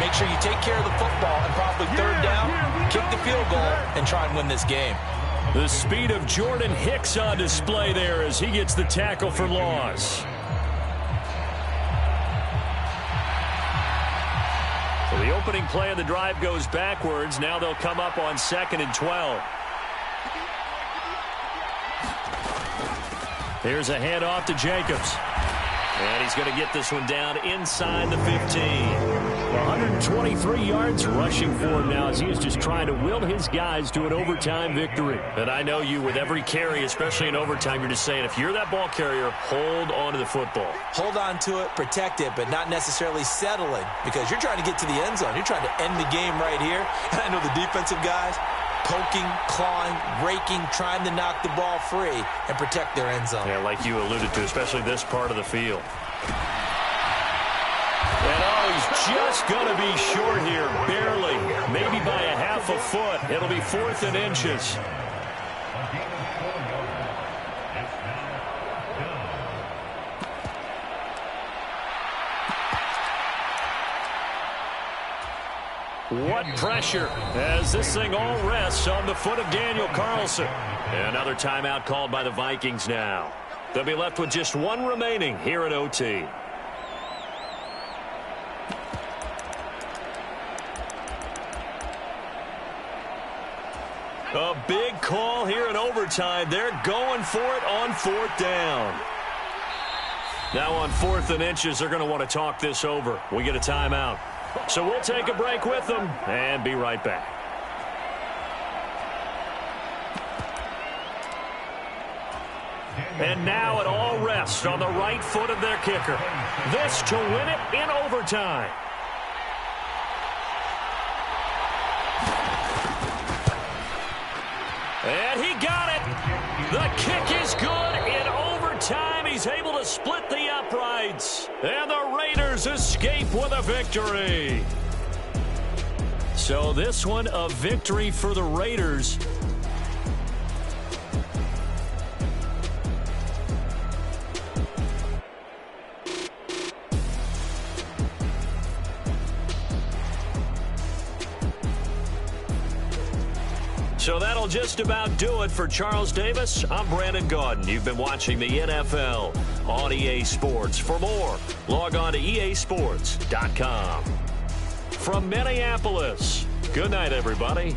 Make sure you take care of the football and probably 3rd down, kick the field goal, and try and win this game. The speed of Jordan Hicks on display there as he gets the tackle for loss. So the opening play of the drive goes backwards. Now they'll come up on 2nd and 12. Here's a handoff to Jacobs. And he's going to get this one down inside the 15. 123 yards rushing for him now as he is just trying to will his guys to an overtime victory. And I know you, with every carry, especially in overtime, you're just saying, if you're that ball carrier, hold on to the football. Hold on to it, protect it, but not necessarily settling, because you're trying to get to the end zone. You're trying to end the game right here. And I know the defensive guys, poking, clawing, raking, trying to knock the ball free and protect their end zone. Yeah, like you alluded to, especially this part of the field. And oh, he's just going to be short here, barely, maybe by a half a foot. It'll be 4th and inches. What pressure as this thing all rests on the foot of Daniel Carlson. Another timeout called by the Vikings now. They'll be left with just 1 remaining here at OT. A big call here in overtime. They're going for it on 4th down. Now on 4th and inches, they're going to want to talk this over. We get a timeout. So we'll take a break with them and be right back. And now it all rests on the right foot of their kicker. This to win it in overtime. And he got it. The kick is good in overtime. time, he's able to split the uprights. And the Raiders escape with a victory. So this one, a victory for the Raiders. So that'll just about do it for Charles Davis. I'm Brandon Gaudin. You've been watching the NFL on EA Sports. For more, log on to easports.com. From Minneapolis, good night, everybody.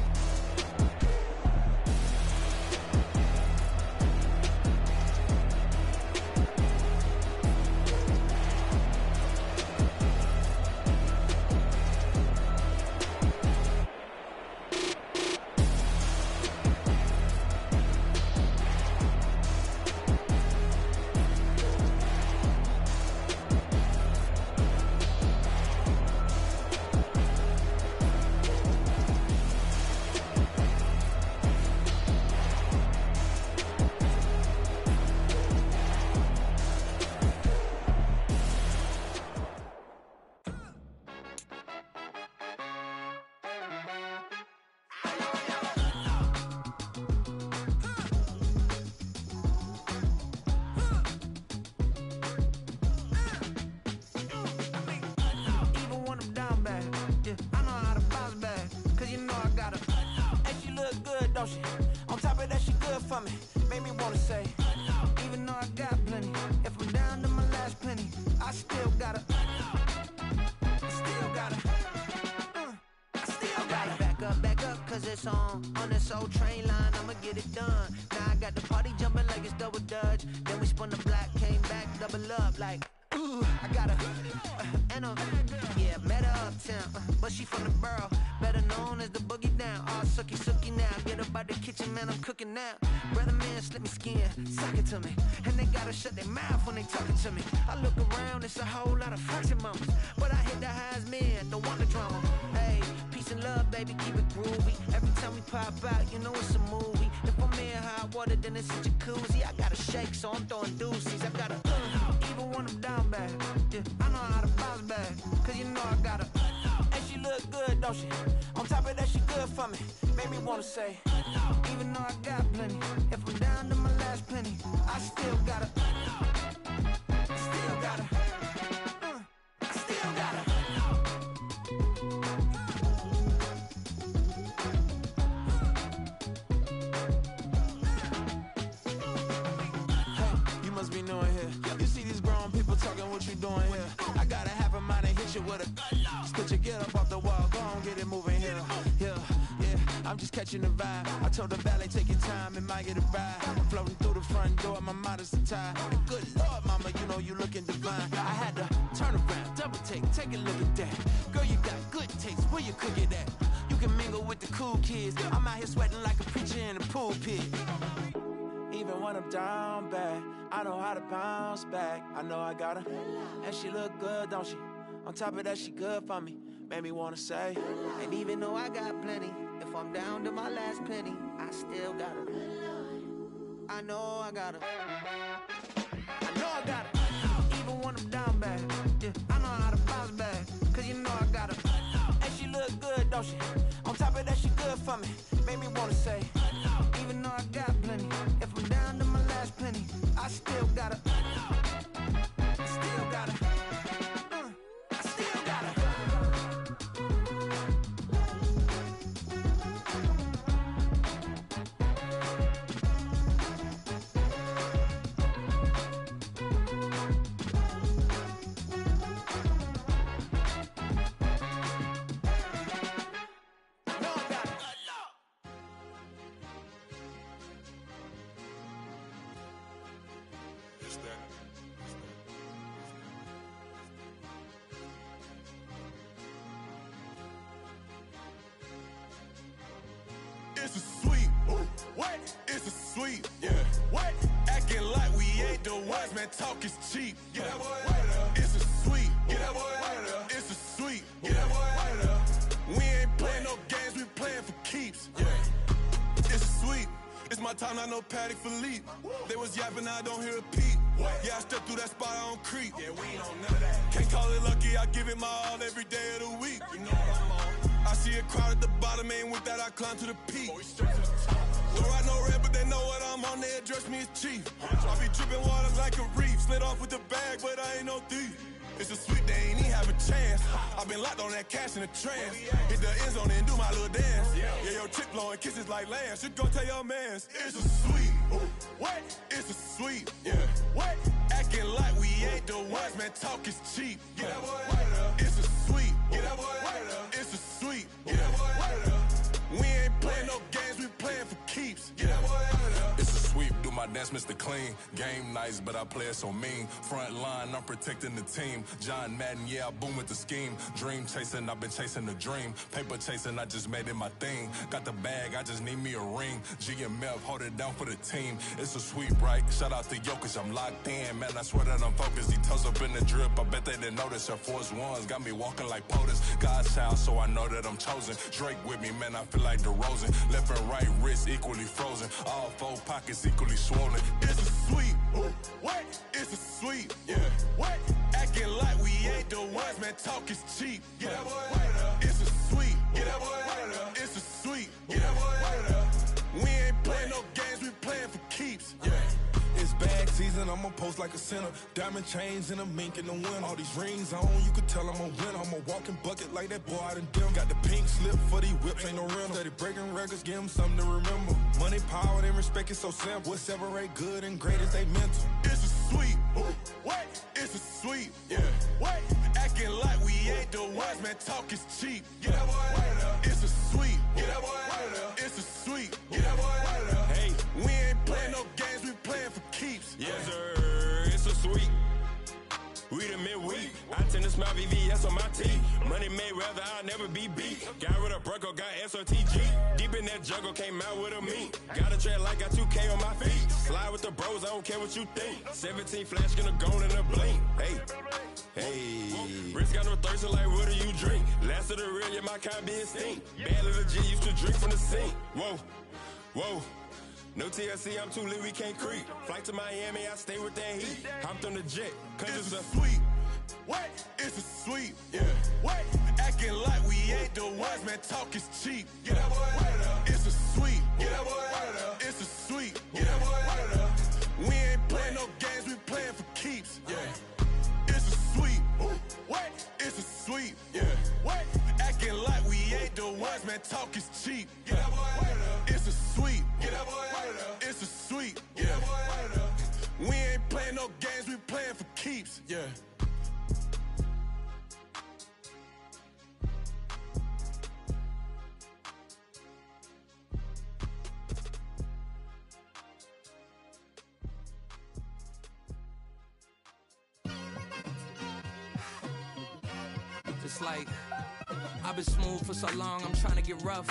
On top of that, she good for me. Made me wanna say, even though I got plenty, if I'm down to my last penny, I still gotta back up, cause it's on this old train line, I'ma get it done. Now I got the party jumping like it's double dutch. Then we spun the block, came back, double up like, ooh, I got met her uptown, but she from the borough, better known as the boogie down. All sookie now, get up out the kitchen, man, I'm cooking now. Brother man, slip me skin, suck it to me, and they gotta shut their mouth when they talking to me. I look around, it's a whole lot of fraction mamas, but I hit the highs, man, don't want the drama. Hey, peace and love, baby, keep it groovy. Every time we pop out, you know it's a movie. If I'm in hot water, then it's a jacuzzi. I gotta shake, so I'm throwing deuces. I gotta even when I'm down bad, yeah, I know how to bounce back, cause you know I gotta. And she look good, don't she? On top of that, she good for me. Made me wanna say, even though I got plenty, if I'm down to my last penny, I still gotta. Put your get up off the wall, go on, get it moving here. Yeah, I'm just catching the vibe. I told the valet, take your time, it might get a ride. Floating through the front door, my mind is tied. Good Lord, mama, you know you looking divine. I had to turn around, double take a look at that. Girl, you got good taste, where you cook it at? You can mingle with the cool kids. I'm out here sweating like a preacher in a pulpit. Even when I'm down bad, I know how to bounce back. I know I got her, and she look good, don't she? On top of that, she good for me. Made me wanna say, and even though I got plenty, if I'm down to my last penny, I still got her. I know I got her. I know I got her. Even when I'm down bad, yeah, I know how to bounce back, cause you know I got her. And she look good, don't she? On top of that, she good for me. Made me wanna say, even though I got plenty, if I'm down to my last penny, I still got her. I still got her. It's a sweet. What? It's a sweet. Yeah. What? Acting like we ain't the ones, man. Talk is cheap. Get that boy out of there. It's a sweet. Get that boy out of there. It's a sweet. Get that boy out of there. We ain't playing no games, we playing for keeps. Yeah. It's a sweet. It's my time, not no Patty Philippe. They was yapping, I don't hear a peep. Yeah, I step through that spot, I don't creep. Yeah, we ain't on none of that. Can't call it lucky, I give it my all every day of the week. You know what I'm on. I see a crowd at the bottom, ain't with that, I climb to the peak. Throw out no red, but they know what I'm on, they address me as chief. I be dripping water like a reef, slid off with the bag, but I ain't no thief. It's a sweet, they ain't even have a chance. I been locked on that cash in a trance. Hit the end zone and do my little dance. Yeah, your chick blowing kisses like lambs. You go tell your mans, it's a sweet. What? It's a sweet. Yeah. What? Acting like we ain't the ones, man. Talk is cheap. Get that boy out of there. It's a sweet. Get that boy out of there. It's a sweet. Get that boy out of there. We ain't playing no games, we playing for keeps. Get that boy out of there. It's a sweep, do my dance, Mr. Clean. Game nice, but I play it so mean. Front line, I'm protecting the team. John Madden, yeah, I boom with the scheme. Dream chasing, I've been chasing the dream. Paper chasing, I just made it my thing. Got the bag, I just need me a ring. GMF, hold it down for the team. It's a sweep, right? Shout out to Jokic, I'm locked in. Man, I swear that I'm focused. He toes up in the drip, I bet they didn't notice. Air Force Ones got me walking like POTUS. God's child, so I know that I'm chosen. Drake with me, man, I feel like DeRozan. Left and right wrist equally frozen. All four pockets equally swollen. It's a sweet. What? It's a sweet. Yeah. What? Acting like we ain't the ones, man. Talk is cheap. Get that boy out of there. It's a sweet. Get that boy out of there. It's a sweet. Get that boy out of there. We ain't playing no games, we playing for keeps. Yeah. It's bag season, I'ma post like a sinner. Diamond chains and a mink in the wind. All these rings on, you could tell I'm a winner. I'm a walking bucket like that boy out in dim. Got the pink slip for these whips, ain't no rental. Steady breaking records, give them something to remember. Money, power, and respect is so simple. What separate good and great is they mental. It's a sweet. What? It's a sweet. Yeah. What? Acting like we ain't the ones, man. Talk is cheap. Get that boy out of there. It's a sweet. Get that boy out of there. It's a sweet. Get that boy out of there. Hey, we ain't playing no games, we playing for keeps. Yes, sir. It's a sweet. We the midweek. I tend to smile VVS on my teeth. Money made rather I'll never be beat. Got rid of Bronco, got SOTG. Deep in that jungle, came out with a meat. Got a tread like got 2K on my feet. Slide with the bros, I don't care what you think. 17 flash gonna go in a blink. Hey. Wrist got no thirst, like what do you drink? Last of the real, yeah, my kind be extinct. Bad little G used to drink from the sink. Whoa. No TLC, I'm too lit, we can't creep. Flight to Miami, I stay with that heat. Hopped on the jet, cause it's a sweet. What? It's a sweet. Yeah. What? Acting like we ain't the ones, man. Talk is cheap. Get that boy out of there. It's a sweet. Get that boy out of there. It's a sweet. Get that boy out of there. We ain't playing no games, we playing for keeps. Yeah. It's a sweet. What? It's a sweet. Yeah. What? Acting like we ain't the ones, man. Talk is cheap. Get that boy out of there. It's a sweet. Get that boy out of there. It's a sweet. Get that boy out of there. We ain't playing no games, we playing for keeps. Yeah. It's like I've been smooth for so long, I'm trying to get rough.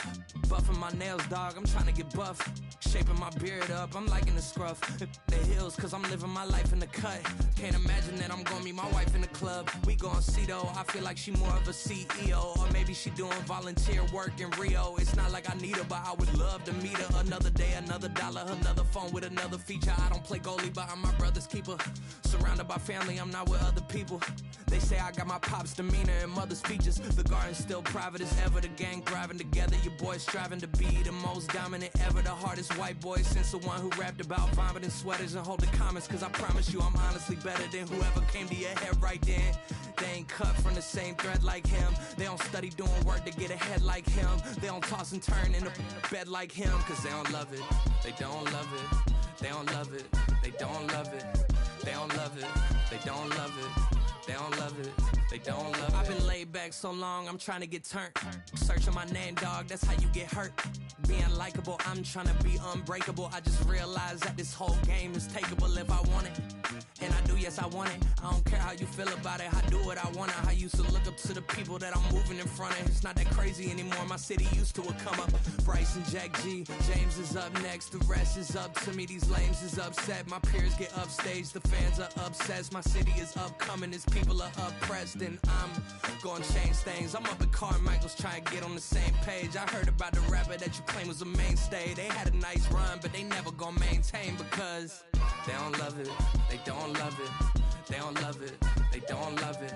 Buffing my nails, dog, I'm trying to get buff. Shaping my beard up, I'm liking the scruff. The hills, cause I'm living my life in the cut. Can't imagine that I'm gonna meet my wife in the club. We gon' see though, I feel like she more of a CEO. Or maybe she doing volunteer work in Rio. It's not like I need her, but I would love to meet her. Another day, another dollar, another phone with another feature. I don't play goalie, but I'm my brother's keeper. Surrounded by family, I'm not with other people. They say I got my pop's demeanor and mother's features. The garden's still private as ever, the gang thriving together. Your boys striving to be the most dominant ever. The hardest white boy since the one who rapped about vomiting sweaters and holding comments. Cause I promise you I'm honestly better than whoever came to your head right then. They ain't cut from the same thread like him. They don't study doing work to get ahead like him. They don't toss and turn in the bed like him. Cause they don't love it, they don't love it. They don't love it, they don't love it. They don't love it, they don't love it. They don't love it, they don't love it. I've been laid back so long, I'm trying to get turned. Searching my name, dog, that's how you get hurt. Being likable, I'm trying to be unbreakable. I just realized that this whole game is takeable if I want it. And I do, yes, I want it. I don't care how you feel about it, I do what I want. I used to look up to the people that I'm moving in front of. It's not that crazy anymore, my city used to it come up. Bryce and Jack G, James is up next. The rest is up to me, these lames is upset. My peers get upstaged, the fans are obsessed. My city is upcoming, its people are oppressed. And I'm gonna change things. I'm up at Carmichael's trying to get on the same page. I heard about the rapper that you claim was a mainstay. They had a nice run, but they never gonna maintain because They don't love it. They don't love it. They don't love it. They don't love it.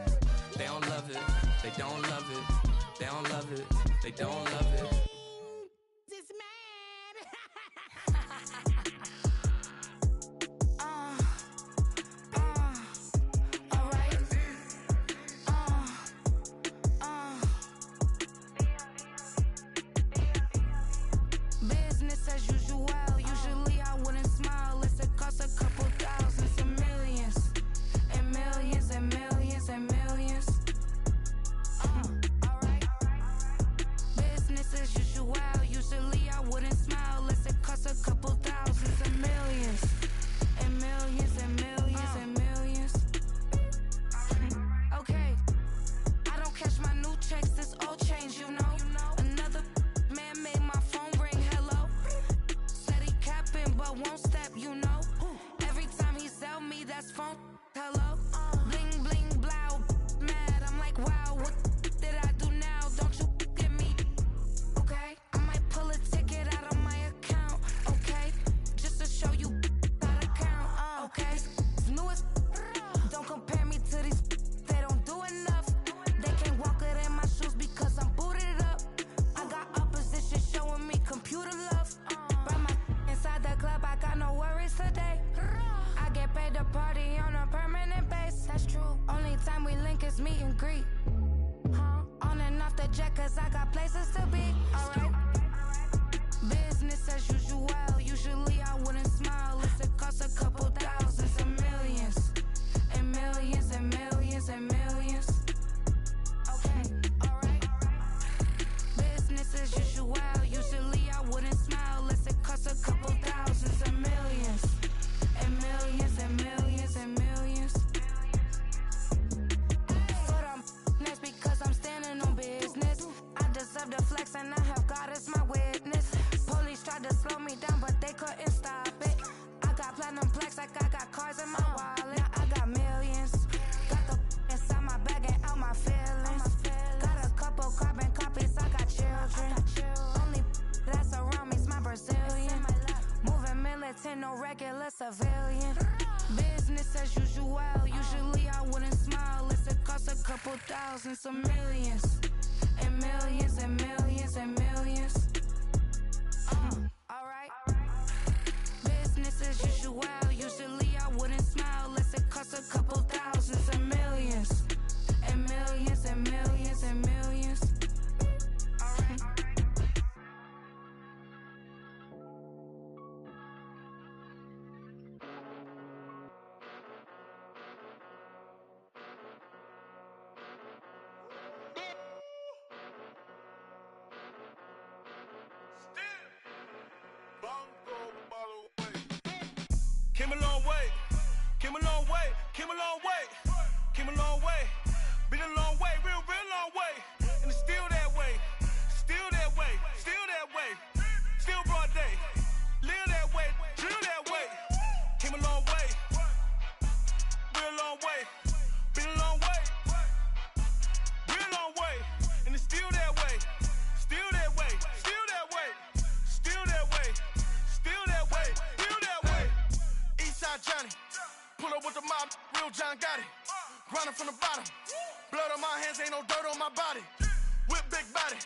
They don't love it. They don't love it. They don't love it. They don't love it. This man. Business as usual. Usually I wouldn't smile unless it costs a couple thousands and millions. And millions and millions and millions. Alright. Business as usual. Usually I wouldn't smile unless it costs a couple thousands and millions. And millions and millions and millions. Okay. I don't cash my new checks, it's old change, you know. Another man made my phone ring, hello. Said he capping but won't step, you know. Every time he sell me, that's phone, hello. Bling bling blow, mad, I'm like wow, what did I do now? Don't you get me, okay? I might pull a ticket out of my account, okay? Just to show you how to count, okay? Newest, don't compare me to these, they don't do enough. They can't walk it in my shoes because I'm booted up. I got opposition showing me computer love. Brought my inside the club, I got no worries today. I get paid to party on a permanent base. That's true. Only time we link is meet and greet. On and off the jet, cause I got places to be. Alright. Business as usual. Usually I wouldn't smile unless it costs a couple thousands and millions. And millions and millions and millions. Okay, alright. Business as usual. Usually I wouldn't smile unless it costs a couple thousands and millions. And millions and millions and millions. But I'm next because I'm standing on business. I deserve the flex and I have God as my witness. Police tried to slow me down but they couldn't stop it. I got platinum plaques like I got cars in my wallet. Now I got millions. Got the inside my bag and out my feelings. Got a couple carbon copies, I got children. Only that's around me's my Brazilian. Moving militant, no regular civilian. Business as usual. Usually I wouldn't smile unless it costs a couple thousands of millions. And millions and millions and millions. Alright. Business as usual. Usually I wouldn't smile unless it costs a couple thousands and millions. And millions and millions and millions. Alright. Came a long way, came a long way, came a long way, came a long way, been a long way, real long way, and it's still that way, still that way, still that way, still broad day, live that way, drill that way, came a long way, real long way, been a long way, real long way, and it's still that way, still that way, still that way, still that way, still that way, still that way. Eastside Johnny, pull up with the mob, real John Gotti. Grinding from the bottom, blood on my hands, ain't no dirt on my body. Whip big body,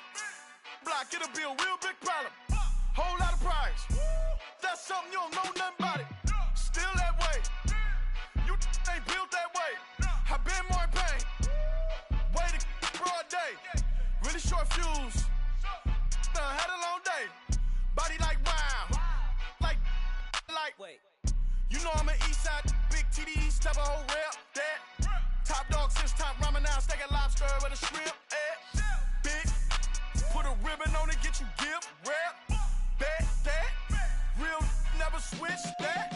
block, it'll be a real big problem. Whole lot of prize, that's something you don't know nothing about it. Still that way, you ain't built that way. I been more in pain, way to broad day. Really short fuse, had a long day. Body like wow, like. Wait. You know I'm an Eastside, big TDs, type of whole rep, that. Top dog since top ramen now, steak and lobster with a shrimp, big, put a ribbon on it, get you gift, rap, bet, that. Real, never switch, that.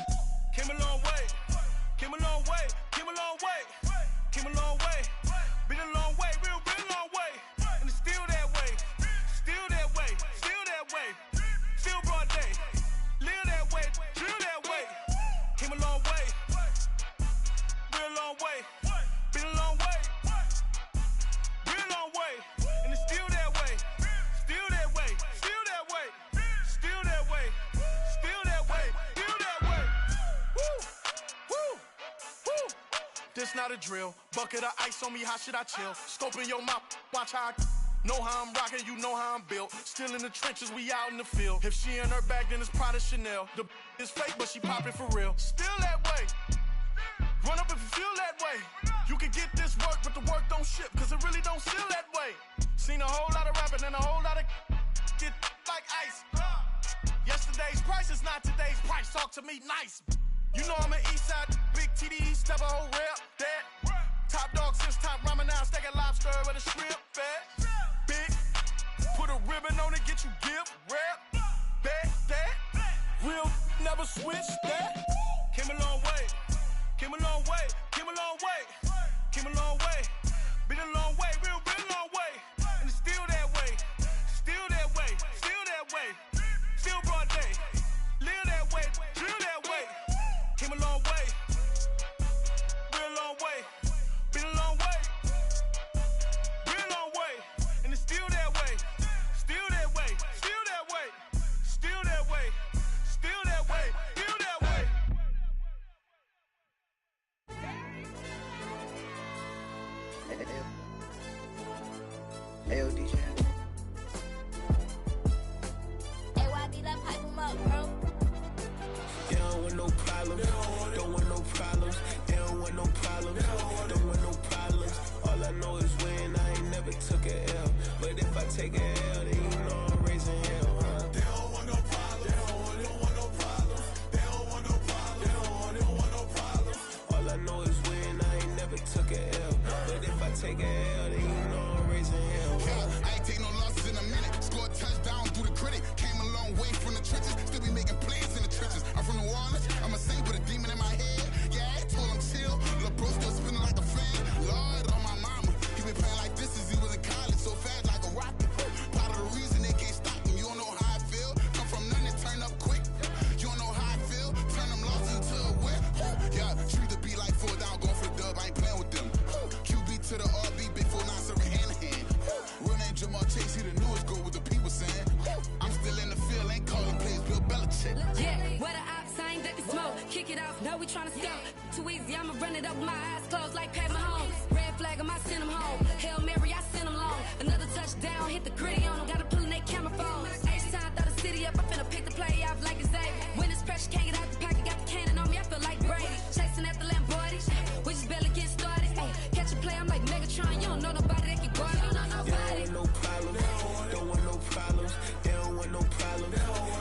Came a long way, came a long way, came a long way, came a long way. Been a long way, real long way. And it's still that way, still that way, still that way. Still broad day, live that way, drill that way. Came a long way, real long way, been a long way, This not a drill. Bucket of ice on me, how should I chill? Scope in your mouth, watch how I know how I'm rocking, you know how I'm built. Still in the trenches, we out in the field. If she in her bag, then it's Prada Chanel. The is fake, but she poppin' for real. Still that way. Run up if you feel that way. You can get this work, but the work don't ship, cause it really don't feel that way. Seen a whole lot of rapping and a whole lot of get like ice. Yesterday's price is not today's price. Talk to me nice. You know I'm an Eastside big TD, step a whole rep. That top dog since top ramen now, steak and lobster with a shrimp. Fat, big, put a ribbon on it, get you gift. Rep, bet that. Real never switch that. Came a long way, came a long way, came a long way, came a long way. Been a long way, real long way. And it's still that way, still that way, still that way. Still broad day, live that way, drill that way. Came a long way, real long way. Been a long way, real long way. And it's still that way, still that way, still that way, still that way, still that way, still that way. Hey, DJ. They don't want no problems, don't want no problems. They don't want no problems, don't want no problems. All I know is win, I ain't never took a L. But if I take a L, then you know I'm raising hell, huh? They don't want no problems, they don't want no problems. They don't want no problems, they don't want no problems. All I know is win, I ain't never took a L. But if I take a L, then you know I'm raising hell, huh? I ain't take no losses in a minute. Scored touchdown through the critic. Came a long way from the trenches. Still be making plays in the trenches. I'm from New Orleans. I'm a saint with a demon in my head. Yeah, I told him chill. Lil' bro still spinning like a fan. Lord on my mama. He been playing like this since he was in college. So fast like a rocket. Part of the reason they can't stop him. You don't know how I feel. Come from nothing, turn up quick. You don't know how I feel. Turn them losses into a whip. Yeah, treat the beat like 4 down. Going for the dub. I ain't playing with them. QB to the RB. Big 4-9 serving hand to hand. Real name Jamal Chase. He the newest goal with the people saying. I'm still in the field. Ain't calling plays. Bill Belichick. Yeah, where the ops ain't that can smoke. Kick it off, now we tryna scout. Too easy, I'ma run it up with my eyes closed like Pat Mahomes. Red flag, I send him home. Hail Mary, I send him long. Another touchdown, hit the gritty on him. Gotta pull in they camera phones. H-time, throw the city up, I finna pick the play off like it's Xavier. When it's pressure, can't get out the pocket, got the cannon on me, I feel like Brady. Chasing after Lamborghini, we just barely get started. Ay, catch a play, I'm like Megatron, you don't know nobody that can guard it. You don't know nobody. They don't want no problems, don't want no problems. They don't want no problems,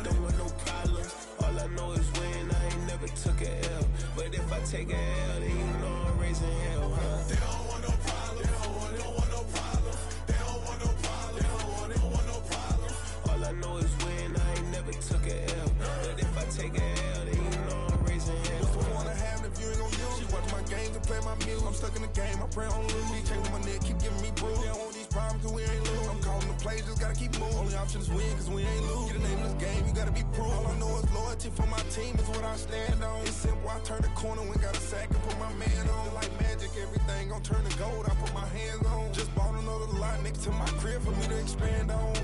don't want no problems. All I know is win, I ain't never took a L. But if I take a L, then you know I'm raising hell, huh? They don't want no problems, they don't want no problems. They don't want no problems, they don't want no problems. All I know is win, I ain't never took a L. But if I take a L, then you know I'm raising hell. What's the point of having if you ain't gon' use? She watch my games and play my music. I'm stuck in the game, I pray on lose. These chains on my neck keep giving me bruise. They don't want these problems cause we ain't lose. I'm calling the plays, just gotta keep moving. Only option is win cause we ain't lose. Get the name of this game, you gotta be proof. All I know is loyalty for my team is what I stand on. It's simple, I turn the corner when got a sack and put my man on. Like magic, everything gon' turn to gold, I put my hands on. Just bought another lot next to my crib for me to expand on.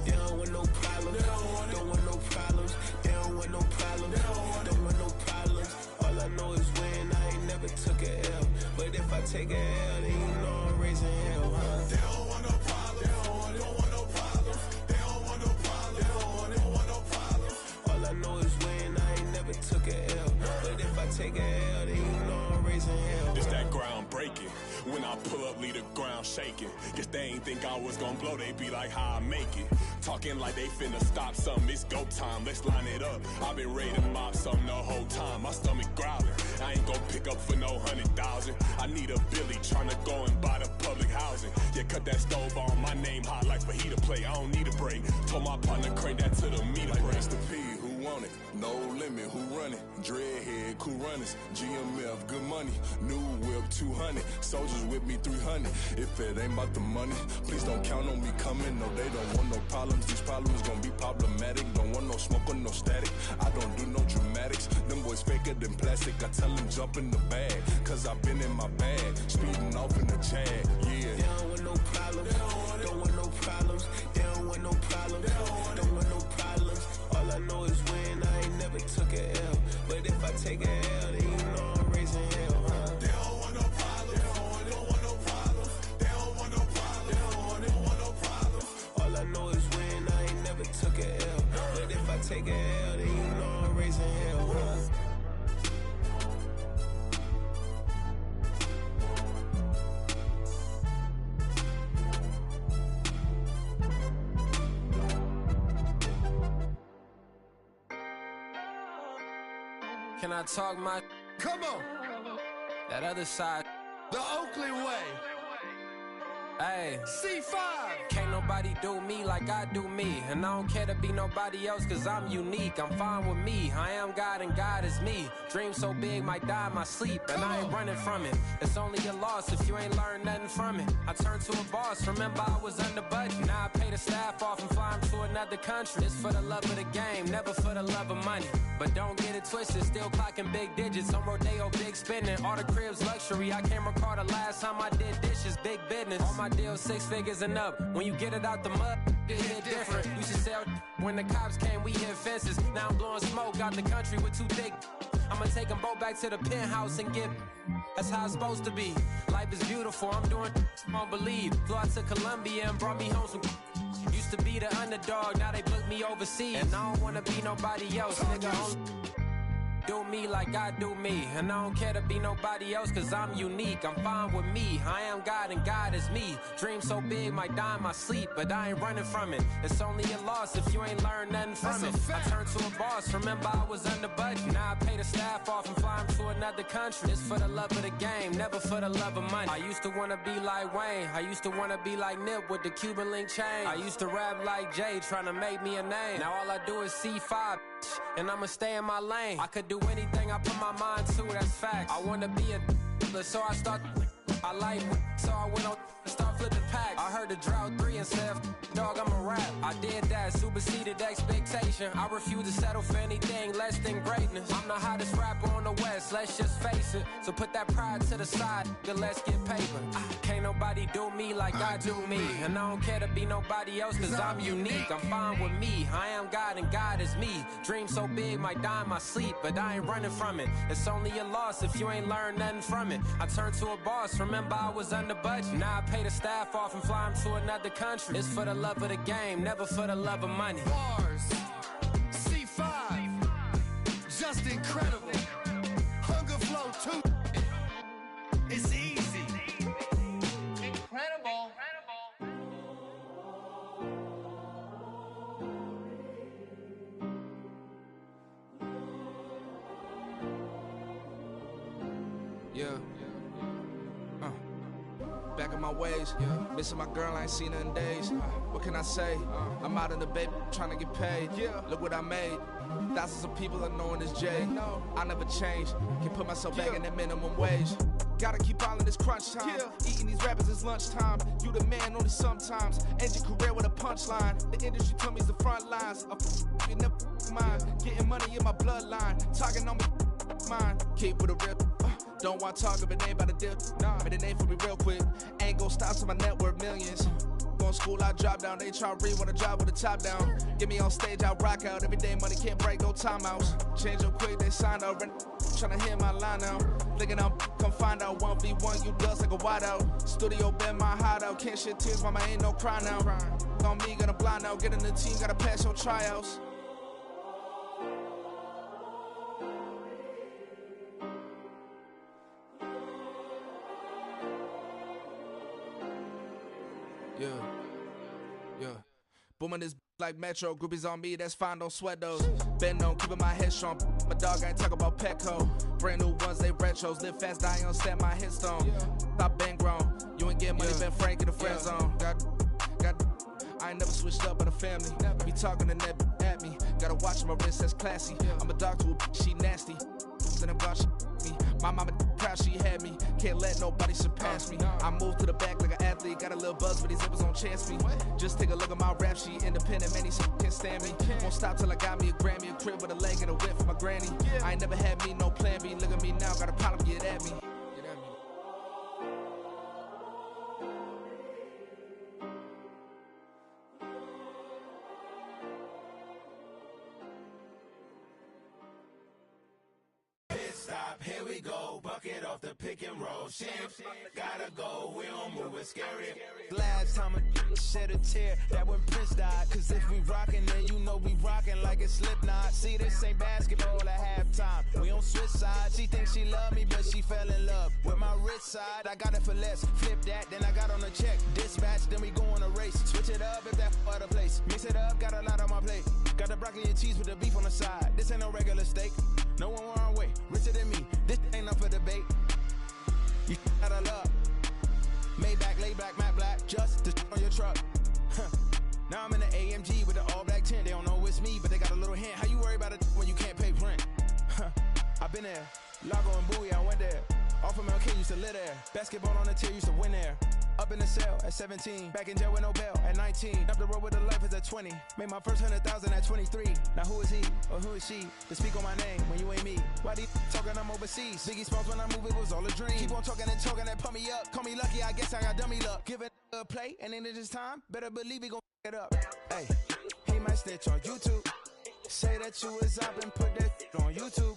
They don't want no problems, don't want no problems. They don't want no problems, don't want no problems. All I know is win, I ain't never took a L. But if I take a L, then you know I'm raising hell, huh? They don't want no problems, they don't want no problems. They don't want no problems, they don't want no problems. All I know is win, I ain't never took a L. But if I take a L, then you know I'm raising hell. It's that ground breaking. When I pull up, leave the ground shaking. Guess they ain't think I was gonna blow, they be like, how I make it. Talking like they finna stop something, it's go time, let's line it up. I've been ready to mop something the whole time, my stomach growling. I ain't gon' pick up for no 100,000. I need a Billy tryna go and buy the public housing. Yeah, cut that stove on, my name hot like fajita plate. I don't need a break. Told my partner crank that to the meter like break. Mr. P, who want it? No limit, who run it? Dreadhead, cool runners. GMF, good money. New whip, 200. Soldiers with me, 300. If it ain't about the money, please don't count on me coming. No, they don't want no problems. These problems gon' be problematic. Don't want no smoke or no static. I don't do no dramatics. Them boys faker than plastic. I tell them jump in the bag, cause I've been in my bag. Speeding off in the Jag, yeah. They don't want no problems, don't want no problems. They don't want no problems, don't want no problems. All I know is win, I ain't never took a L. But if I take a L, then you know I'm raising hell, huh? They don't want no problems. take a L, then you know I'm raising hell, huh? Can I talk my? Come on. That other side. The Oakley way. Hey. C5. Can't nobody do me like I do me. And I don't care to be nobody else cause I'm unique. I'm fine with me. I am God and God is me. Dream so big might die in my sleep. And I ain't running from it. It's only a loss if you ain't learned nothing from it. I turned to a boss. Remember I was under budget. Now I pay the staff off and fly them to another country. It's for the love of the game, never for the love of money. But don't get it twisted, still clocking big digits. On Rodeo, big spending. All the cribs luxury. I can't recall the last time I did dishes, big business. All my deals 6 figures and up. When you get it out the mud, it hit different. Used to sell when the cops came, we hit fences. Now I'm blowing smoke out the country with 2 thick. I'ma take them both back to the penthouse and get. That's how it's supposed to be. Life is beautiful, I'm doing won't believe. Flew out to Colombia and brought me home some. Used to be the underdog, now they book me overseas. And I don't wanna be nobody else, nigga. Do me like I do me. And I don't care to be nobody else cause I'm unique. I'm fine with me. I am God and God is me. Dream so big might die in my sleep, but I ain't running from it. It's only a loss if you ain't learned nothing from it. I turned to a boss. Remember I was under budget. Now I pay the staff off and fly them to another country. It's for the love of the game, never for the love of money. I used to wanna be like Wayne. I used to wanna be like Nip with the Cuban link chain. I used to rap like Jay, trying to make me a name. Now all I do is C5, and I'ma stay in my lane. I could do anything I put my mind to, that's fact. I wanna be a so I start. I like so I went on and start flipping packs. I heard the drought 3 and said, dog, I'm a rap. I did that, superseded expectation. I refuse to settle for anything less than greatness. I'm the hottest rapper on the West, let's just face it. So put that pride to the side, then let's get paper. Can't nobody do me like I do me. And I don't care to be nobody else cause I'm unique. I'm fine with me. I am God and God is me. Dream so big might die in my sleep, but I ain't running from it. It's only a loss if you ain't learned nothing from it. I turned to a boss. Remember I was under budget. Now I pay the staff off and fly them to another country. It's for the love of the game, never for the love of money. Bars. C5. Just incredible. Hunger flow 2. It's easy. Incredible. Yeah. Back in my ways, missing my girl, I ain't seen her in days. What can I say? I'm out in the baby, trying to get paid. Look what I made. Thousands of people are knowing this Jay. I never change. Can put myself back in that minimum wage. Gotta keep all in this crunch time. Eating these rappers is lunchtime. You the man only sometimes. End your career with a punchline. The industry told me it's the front lines. I'm in the mind. Getting money in my bloodline. Talking on me, mine. Keep with a real. Don't want to talk if it ain't about a dip. Made a name for me real quick. Ain't gon' stop so my net worth millions. Going to school, I drop down. They try to read when I drive with the top down. Get me on stage, I rock out. Every day money can't break, no timeouts. Change up quick, they signed up. Tryna hear my line out. Thinking I'm come find out 1v1, you dust like a wideout. Studio been my hideout. Can't shed tears, mama ain't no cry now. On me, gonna blind out. Get in the team, gotta pass your tryouts. Yeah. Booming this like Metro. Groupies on me, that's fine, don't sweat those. Been on, keeping my head strong. My dog ain't talk about Petco. Brand new ones, they retros. Live fast, die on set, my headstone. Stop been grown. You ain't get money, been frank in the friend zone. I ain't never switched up on the family. Be talking to that at me. Gotta watch my wrist, that's classy. I'm a dog to a she nasty. Then I'm gone, she me. My mama proud she had me. Can't let nobody surpass me. I moved to the back like an athlete. Got a little buzz, but these zippers don't chance me. Just take a look at my rap sheet. Independent, man, these can't stand me. Won't stop till I got me a Grammy, a crib with a leg and a whip for my granny. I ain't never had me, no plan B. Look at me now, got a problem, get at me. Stop, here we go, bucket off the pick and roll. Champ, gotta go, we don't move it scary. Last time shed a tear that when Prince died. Cause if we rockin', then you know we rockin' like it's Slipknot. See, this ain't basketball at halftime. We on switch sides. She thinks she love me, but she fell in love with my rich side. I got it for less. Flip that, then I got on a check. Dispatch, then we go on a race. Switch it up if that other place. Mix it up, got a lot on my plate. Got the broccoli and cheese with the beef on the side. This ain't no regular steak. No one wrong way. Richer than me. This ain't up for debate. You gotta love. Maybach, lay back, matte black. Just to on your truck. Now I'm in the AMG with the all black tint. They don't know it's me, but they got a little hint. How you worry about it when you can't pay rent? I've been there. Lago and Bowie, I went there. Off of MLK used to live there. Basketball on the tier used to win there. Up in the cell at 17. Back in jail with no bail at 19. Up the road with the life is at 20. Made my first 100,000 at 23. Now who is he or who is she to speak on my name when you ain't me? Why they talking I'm overseas? Biggie Smalls when I move it was all a dream. Keep on talking and talking and pump me up. Call me lucky, I guess I got dummy luck. Give it a play and then it's time. Better believe he gon' it up. Hey, he might snitch on YouTube. Say that you was up and put that on YouTube.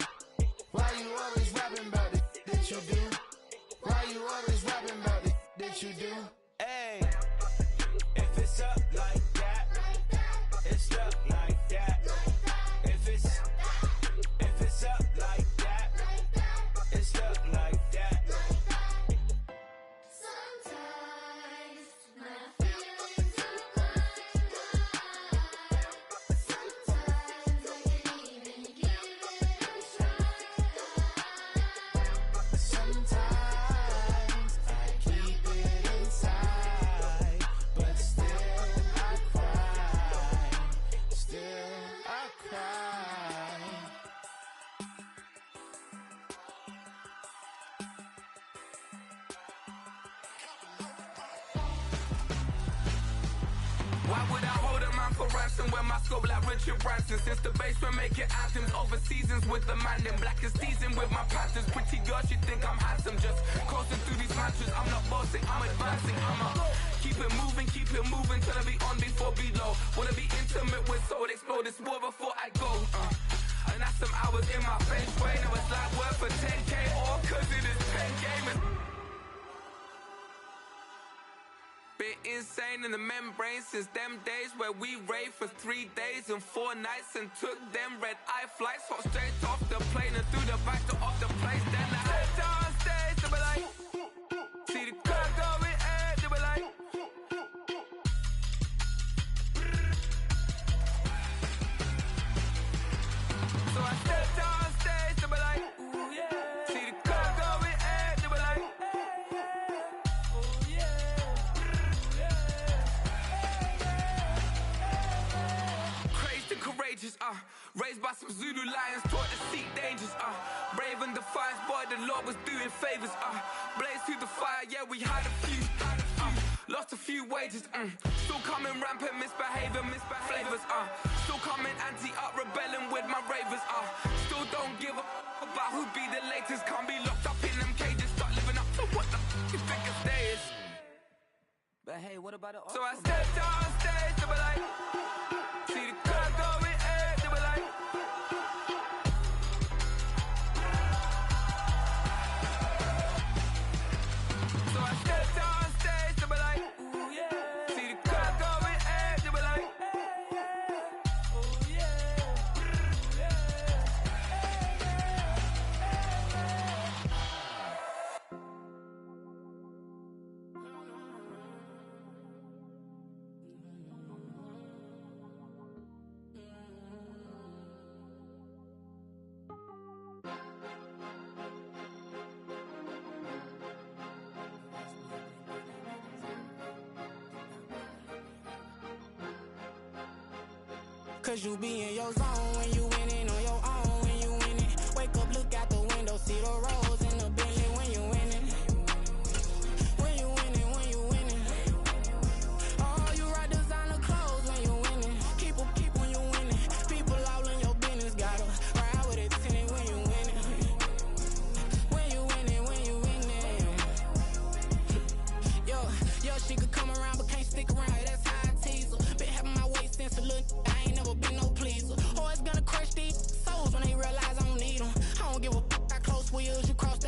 Why you always rapping about it that you do? Why you always rapping about it that you do? Hey, if it's up like that, it's up like that. If it's up like that, it's up like that. Sometimes my feelings are blind. Sometimes I can't even give it a try. Sometimes I keep it inside, but still I cry. Still I cry. Why would I hold a man for ransom when my scope like Richard Branson? Since the basement making anthems over seasons with the man, then black is seasoned with my patterns. Pretty girl, she think I'm handsome, just coasting through these matches. I'm not bossing, I'm advancing. I'ma keep it moving till I be on before below. Wanna be intimate with soul, explore this war before I go. And that's some hours in my feng shui. Now it's like work for 10K, all cause it is 10 gamers. Been insane in the membrane since them days where we raved for 3 days and 4 nights and took them red eye flights, hot straight off the plane and through the back door of the place. Then I stepped on stage, they were like, see the crowd going air, they were like, so I stepped on stage, they were like, ooh yeah, see the crowd going air, they were like, oh yeah. Crazed and courageous, raised by some Zulu lions, taught to seek dangers, brave and defiant, boy, the Lord was doing favors, blaze through the fire, yeah, we had a few, lost a few wages, still coming rampant, misbehaving, flavors, still coming anti-up, rebelling with my ravers, still don't give a about who be the latest, can't be locked up in them cages, start living up to what the you think a day is. But hey, what about the So I stepped on stage, they were like, see the crowd going air, they were like, so I stepped on stage, they were like, ooh yeah, see the crowd going air, they were like, oh yeah, Cause you be in your zone when you winning on your own when you winning. Wake up, look out the window, see the rose in the Bentley when you winning. When you winning, when you winning. Oh, you ride designer clothes when you winning. Keep when you winning. People all in your business, gotta ride with it tinted when you winning. When you winning, when you winning. Yo, she could come around but can't stick around. That's how I tease her. Been having my waist since a little. I ain't never been no pleaser. Always gonna crush these souls when they realize I don't need them. I don't give a f*** how close we is. You cross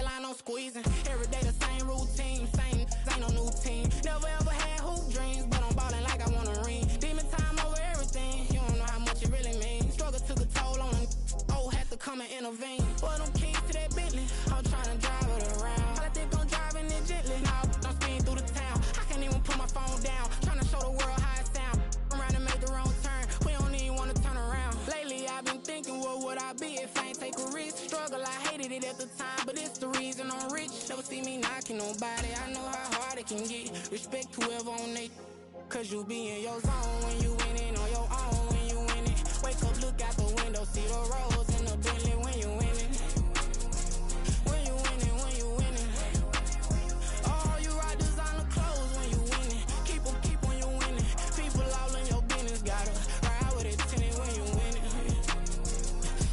nobody can get. Respect whoever on they, cause you be in your zone when you winning on your own when you winning. Wake up, look out the window, see the rose in the Bentley when you winning. When you winning, when you winning. Oh, you ride designer clothes when you winning. Keep when you winning. People all in your business, gotta ride with it tinted when you winning.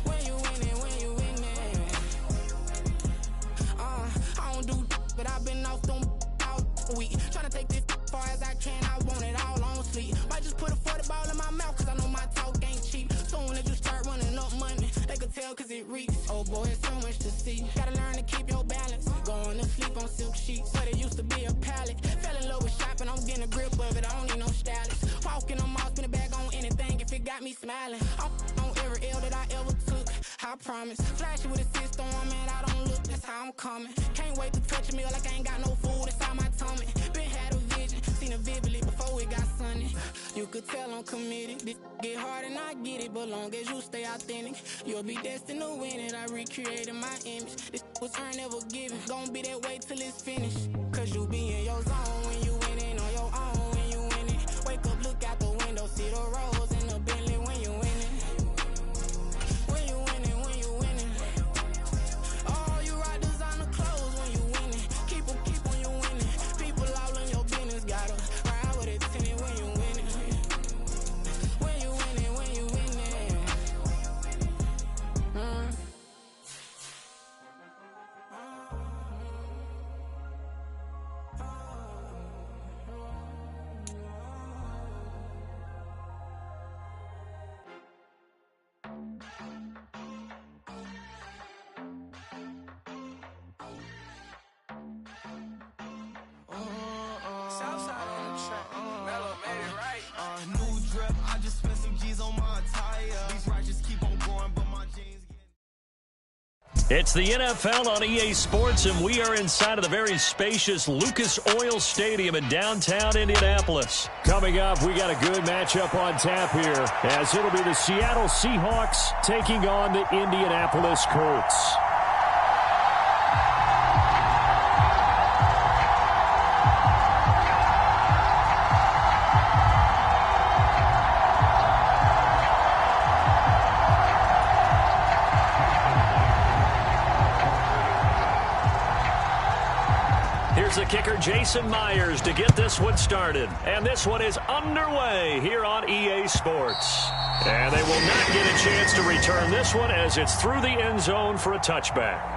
When you winning, when you winning. I don't do but I've been off them all week. Tryna take this far as I can, I want it all on sleep. Might just put a 40 ball in my mouth, cause I know my talk ain't cheap. Soon as you start running up money, they could tell cause it reeks. Oh boy, it's so much to see. Gotta learn to keep your balance. Going to sleep on silk sheets, but it used to be a pallet. Fell in love with shopping, I'm getting a grip of it, I don't need no stylist. Walking on mall, spin a bag on anything if it got me smiling. I'm on every L that I ever took, I promise. Flashy with a system, man, I don't look, that's how I'm coming. Can't wait to touch a meal like I ain't got no food inside my tummy. Been had a vision, seen it vividly before it got sunny. You could tell I'm committed. This get hard and I get it, but long as you stay authentic, you'll be destined to win it. I recreated my image. This was earned, never given. Gonna be that way till it's finished. Cause you be in your zone when you winning on your own when you winning. Wake up, look out the window, see the rose in the Bentley when you winning. When you winning, when you winning. Oh, you ride designer clothes when you winning. Keep when you winning. People all in your business, gotta ride with it tinted when you winning. When you winning, when you winning. Southside on the track. Mellow made it right. New drip, I just spent some G's on my attire. These righteous keep on going, but my jeans get... It's the NFL on EA Sports, and we are inside of the very spacious Lucas Oil Stadium in downtown Indianapolis. Coming up, we got a good matchup on tap here, as it'll be the Seattle Seahawks taking on the Indianapolis Colts. Here's the kicker, Jason Myers, to get this one started. And this one is underway here on EA Sports. And they will not get a chance to return this one as it's through the end zone for a touchback.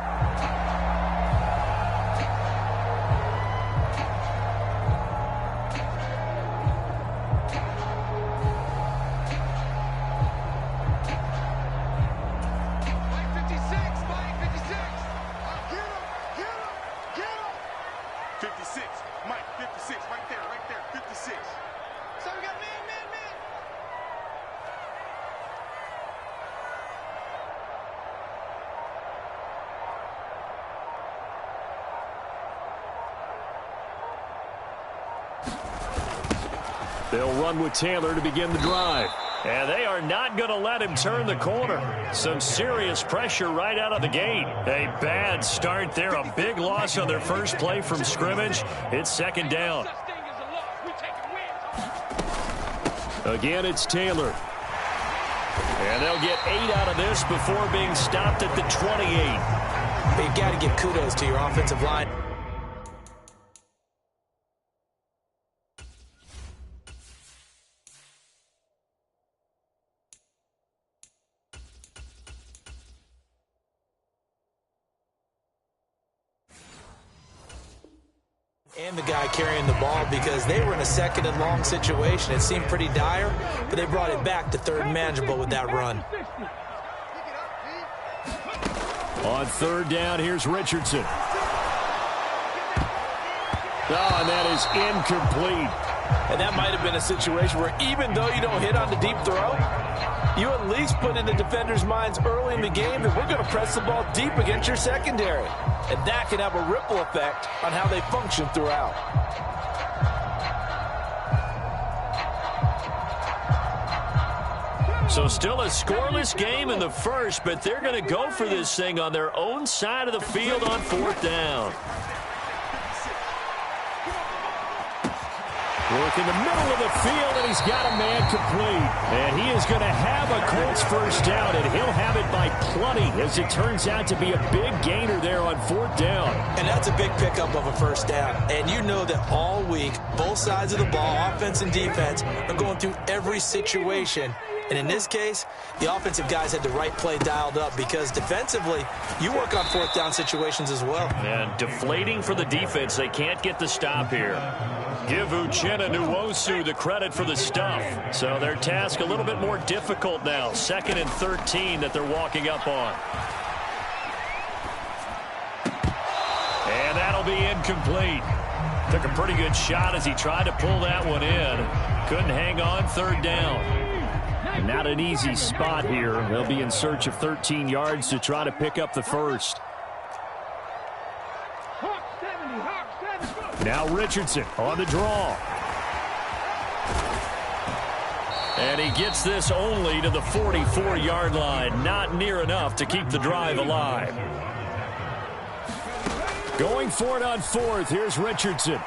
They'll run with Taylor to begin the drive. And they are not going to let him turn the corner. Some serious pressure right out of the gate. A bad start there. A big loss on their first play from scrimmage. It's second down. Again, it's Taylor. And they'll get 8 out of this before being stopped at the 28. You've got to give kudos to your offensive line. And the guy carrying the ball, because they were in a second and long situation. It seemed pretty dire, but they brought it back to third and manageable with that run. On third down, here's Richardson. Oh, and that is incomplete. And that might have been a situation where even though you don't hit on the deep throw, you at least put in the defenders' minds early in the game that we're going to press the ball deep against your secondary. And that can have a ripple effect on how they function throughout. So still a scoreless game in the first, but they're going to go for this thing on their own side of the field on fourth down. Look in the middle of the field, and he's got a man complete. And he is going to have a Colts first down, and he'll have it by plenty, as it turns out to be a big gainer there on 4th down. And that's a big pickup of a first down. And you know that all week, both sides of the ball, offense and defense, are going through every situation. And in this case, the offensive guys had the right play dialed up, because defensively, you work on 4th down situations as well. And deflating for the defense. They can't get the stop here. Give Uchenna Nwosu the credit for the stuff. So their task a little bit more difficult now. 2nd and 13 that they're walking up on. And that'll be incomplete. Took a pretty good shot as he tried to pull that one in. Couldn't hang on. 3rd down. Not an easy spot here. They'll be in search of 13 yards to try to pick up the first. Now Richardson on the draw. And he gets this only to the 44-yard line. Not near enough to keep the drive alive. Going for it on 4th. Here's Richardson.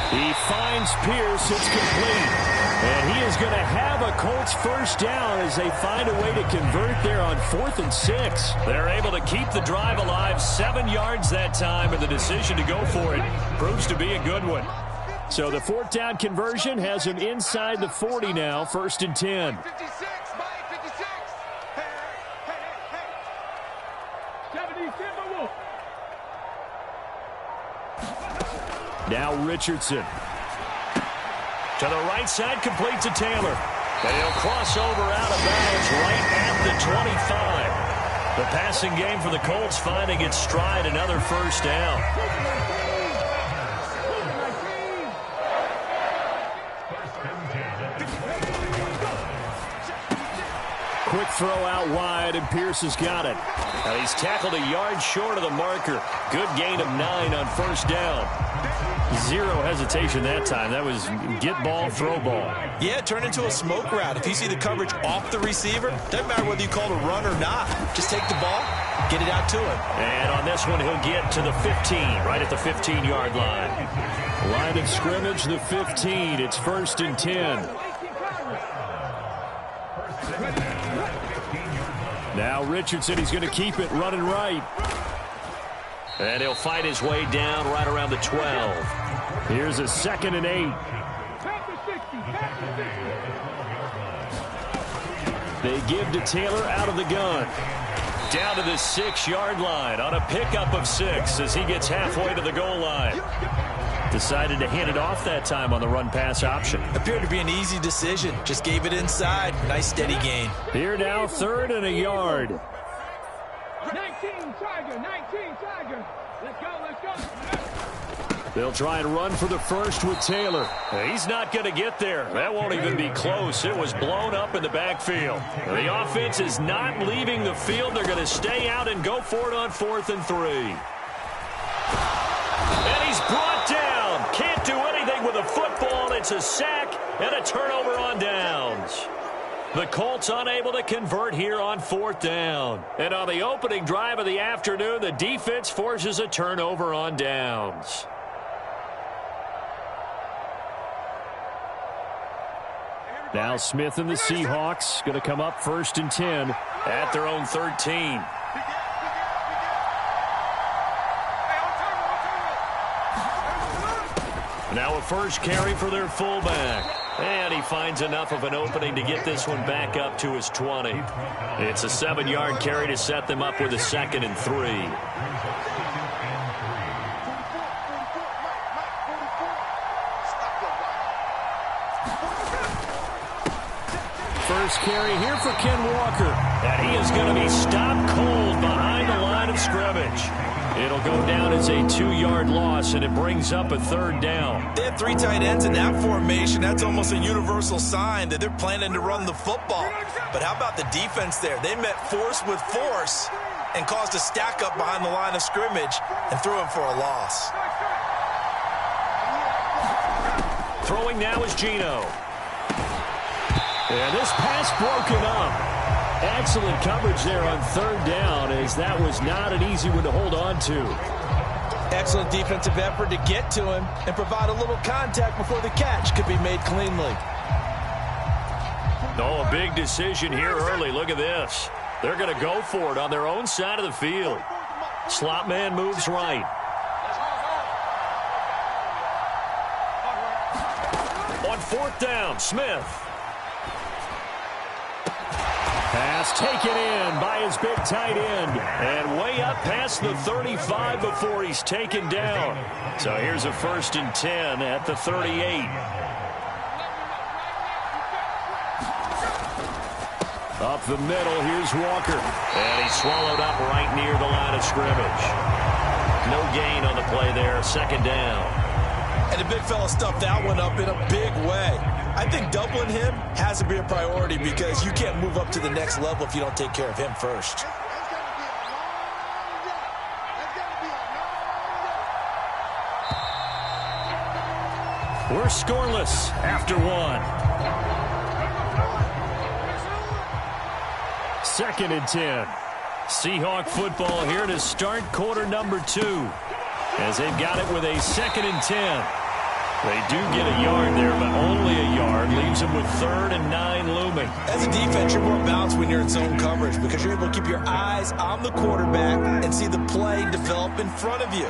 He finds Pierce. It's complete. And he is going to have a Colts first down as they find a way to convert there on 4th and 6. They're able to keep the drive alive. 7 yards that time, and the decision to go for it proves to be a good one. So the 4th down conversion has him inside the 40 now. 1st and 10. Now Richardson. To the right side, complete to Taylor. And he'll cross over out of bounds right at the 25. The passing game for the Colts finding its stride, another first down. Quick throw out wide, and Pierce has got it. Now he's tackled a yard short of the marker. Good gain of 9 on first down. Zero hesitation that time. That was get ball, throw ball. Yeah, turn into a smoke route. If you see the coverage off the receiver, doesn't matter whether you call it a run or not. Just take the ball, get it out to him. And on this one, he'll get to the 15, right at the 15-yard line. Line of scrimmage, the 15. It's 1st and 10. Now Richardson, he's going to keep it running right. And he'll fight his way down right around the 12. Here's a 2nd and 8. They give to Taylor out of the gun. Down to the 6-yard line on a pickup of 6 as he gets halfway to the goal line. Decided to hand it off that time on the run-pass option. Appeared to be an easy decision. Just gave it inside. Nice steady gain. Here now, 3rd and a yard. 19 Tiger, 19 Tiger. Let's go, let's go. They'll try and run for the first with Taylor. He's not going to get there. That won't even be close. It was blown up in the backfield. The offense is not leaving the field. They're going to stay out and go for it on 4th and 3. And he's brought down. Can't do anything with a football. It's a sack and a turnover on downs. The Colts unable to convert here on 4th down. And on the opening drive of the afternoon, the defense forces a turnover on downs. Now Smith and the Seahawks going to come up 1st and 10 at their own 13. Now a first carry for their fullback. And he finds enough of an opening to get this one back up to his 20. It's a 7-yard carry to set them up with a 2nd and 3. First carry here for Ken Walker. And he is going to be stopped cold behind the line of scrimmage. It'll go down as a 2-yard loss, and it brings up a 3rd down. They have 3 tight ends in that formation. That's almost a universal sign that they're planning to run the football. But how about the defense there? They met force with force and caused a stack up behind the line of scrimmage and threw him for a loss. Throwing now is Geno. And this pass broken up. Excellent coverage there on 3rd down, as that was not an easy one to hold on to. Excellent defensive effort to get to him and provide a little contact before the catch could be made cleanly. Oh, a big decision here early. Look at this. They're going to go for it on their own side of the field. Slot man moves right. On fourth down, Smith. Pass taken in by his big tight end. And way up past the 35 before he's taken down. So here's a 1st and 10 at the 38. Up the middle, here's Walker. And he's swallowed up right near the line of scrimmage. No gain on the play there, 2nd down. And the big fella stuffed that one up in a big way. I think doubling him has to be a priority because you can't move up to the next level if you don't take care of him first. We're scoreless after 1. 2nd and 10. Seahawk football here to start quarter number 2. As they've got it with a 2nd and 10. They do get a yard there, but only a yard. Leaves them with 3rd and 9 looming. As a defense, you're more balanced when you're in zone coverage because you're able to keep your eyes on the quarterback and see the play develop in front of you.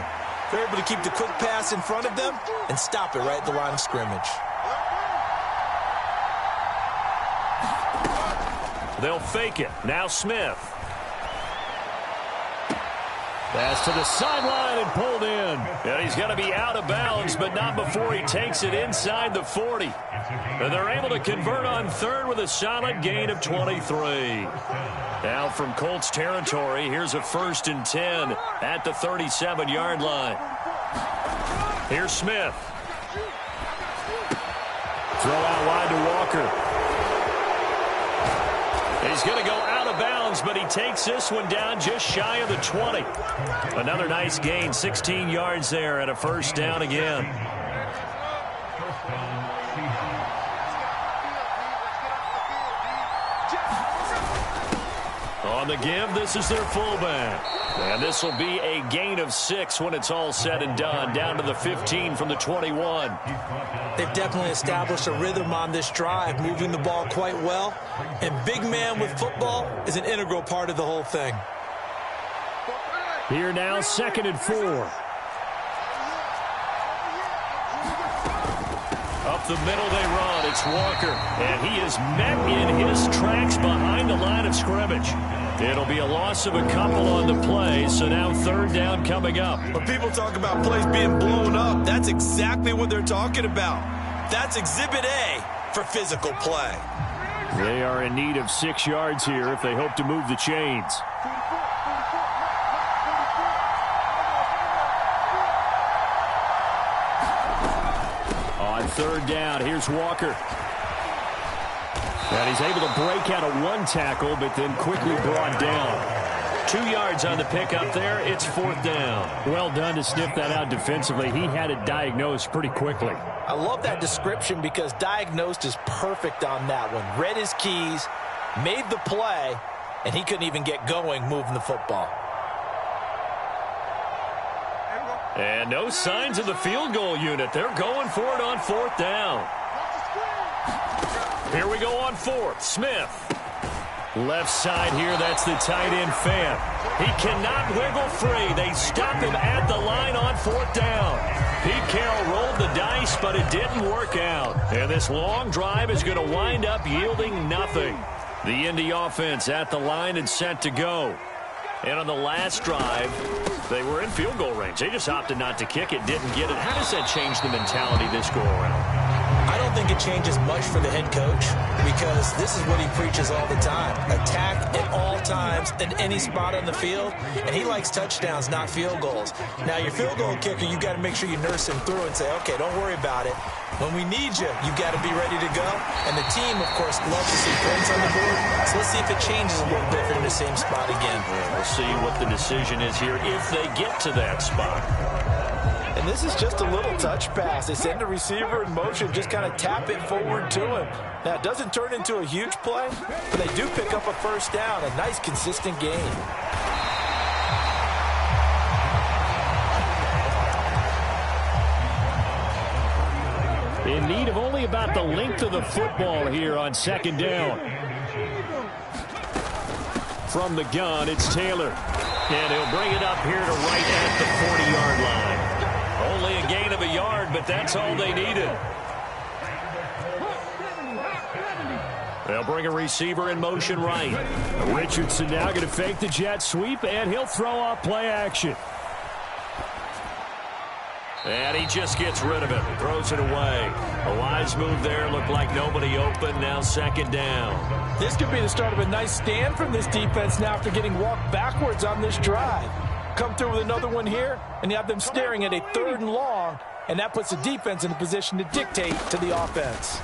They're able to keep the quick pass in front of them and stop it right at the line of scrimmage. They'll fake it. Now Smith. Pass to the sideline and pulled in. And he's going to be out of bounds, but not before he takes it inside the 40. And they're able to convert on 3rd with a solid gain of 23. Now from Colts territory, here's a 1st and 10 at the 37-yard line. Here's Smith. Throw out wide to Walker. He's going to go out of bounds, but he takes this one down just shy of the 20. Another nice gain, 16 yards there and a 1st down again. On the give, this is their fullback. And this will be a gain of 6 when it's all said and done, down to the 15 from the 21. They've definitely established a rhythm on this drive, moving the ball quite well. And big man with football is an integral part of the whole thing. Here now, 2nd and 4. Up the middle they run. It's Walker. And he is met in his tracks behind the line of scrimmage. It'll be a loss of a couple on the play, so now 3rd down coming up. When people talk about plays being blown up, that's exactly what they're talking about. That's Exhibit A for physical play. They are in need of 6 yards here if they hope to move the chains. On 3rd down, here's Walker. And he's able to break out of 1 tackle, but then quickly brought down. 2 yards on the pickup there. It's 4th down. Well done to sniff that out defensively. He had it diagnosed pretty quickly. I love that description because diagnosed is perfect on that one. Read his keys, made the play, and he couldn't even get going moving the football. And no signs of the field goal unit. They're going for it on 4th down. Here we go on 4th. Smith. Left side here, that's the tight end fan. He cannot wiggle free. They stop him at the line on 4th down. Pete Carroll rolled the dice, but it didn't work out. And this long drive is going to wind up yielding nothing. The Indy offense at the line and set to go. And on the last drive, they were in field goal range. They just opted not to kick it, didn't get it. How does that change the mentality this go around? I don't think it changes much for the head coach because this is what he preaches all the time. Attack at all times in any spot on the field, and he likes touchdowns, not field goals. Now, your field goal kicker, you got to make sure you nurse him through and say, okay, don't worry about it. When we need you, you got to be ready to go. And the team, of course, loves to see points on the board. So let's see if it changes a little bit if they're in the same spot again. Yeah, we'll see what the decision is here if they get to that spot. And this is just a little touch pass. They send the receiver in motion, just kind of tap it forward to him. Now, it doesn't turn into a huge play, but they do pick up a 1st down, a nice, consistent gain. In need of only about the length of the football here on second down. From the gun, it's Taylor. And he'll bring it up here to right at the 40-yard line. Only a gain of a yard, but that's all they needed. They'll bring a receiver in motion right. Richardson now going to fake the jet sweep, and he'll throw off play action. And he just gets rid of it. Throws it away. A wise move there. Looked like nobody open. Now second down. This could be the start of a nice stand from this defense now after getting walked backwards on this drive. Come through with another one here, and you have them staring at a 3rd and long, and that puts the defense in a position to dictate to the offense.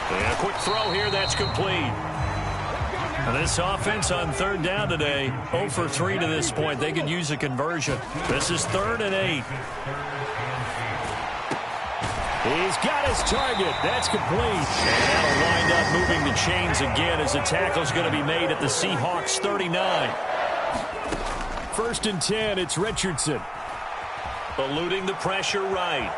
And a quick throw here. That's complete. And this offense on 3rd down today, 0 for 3 to this point. They could use a conversion. This is 3rd and 8. He's got his target. That's complete. And that'll wind up moving the chains again as the tackle's going to be made at the Seahawks 39. 1st and 10, it's Richardson. Eluding the pressure right.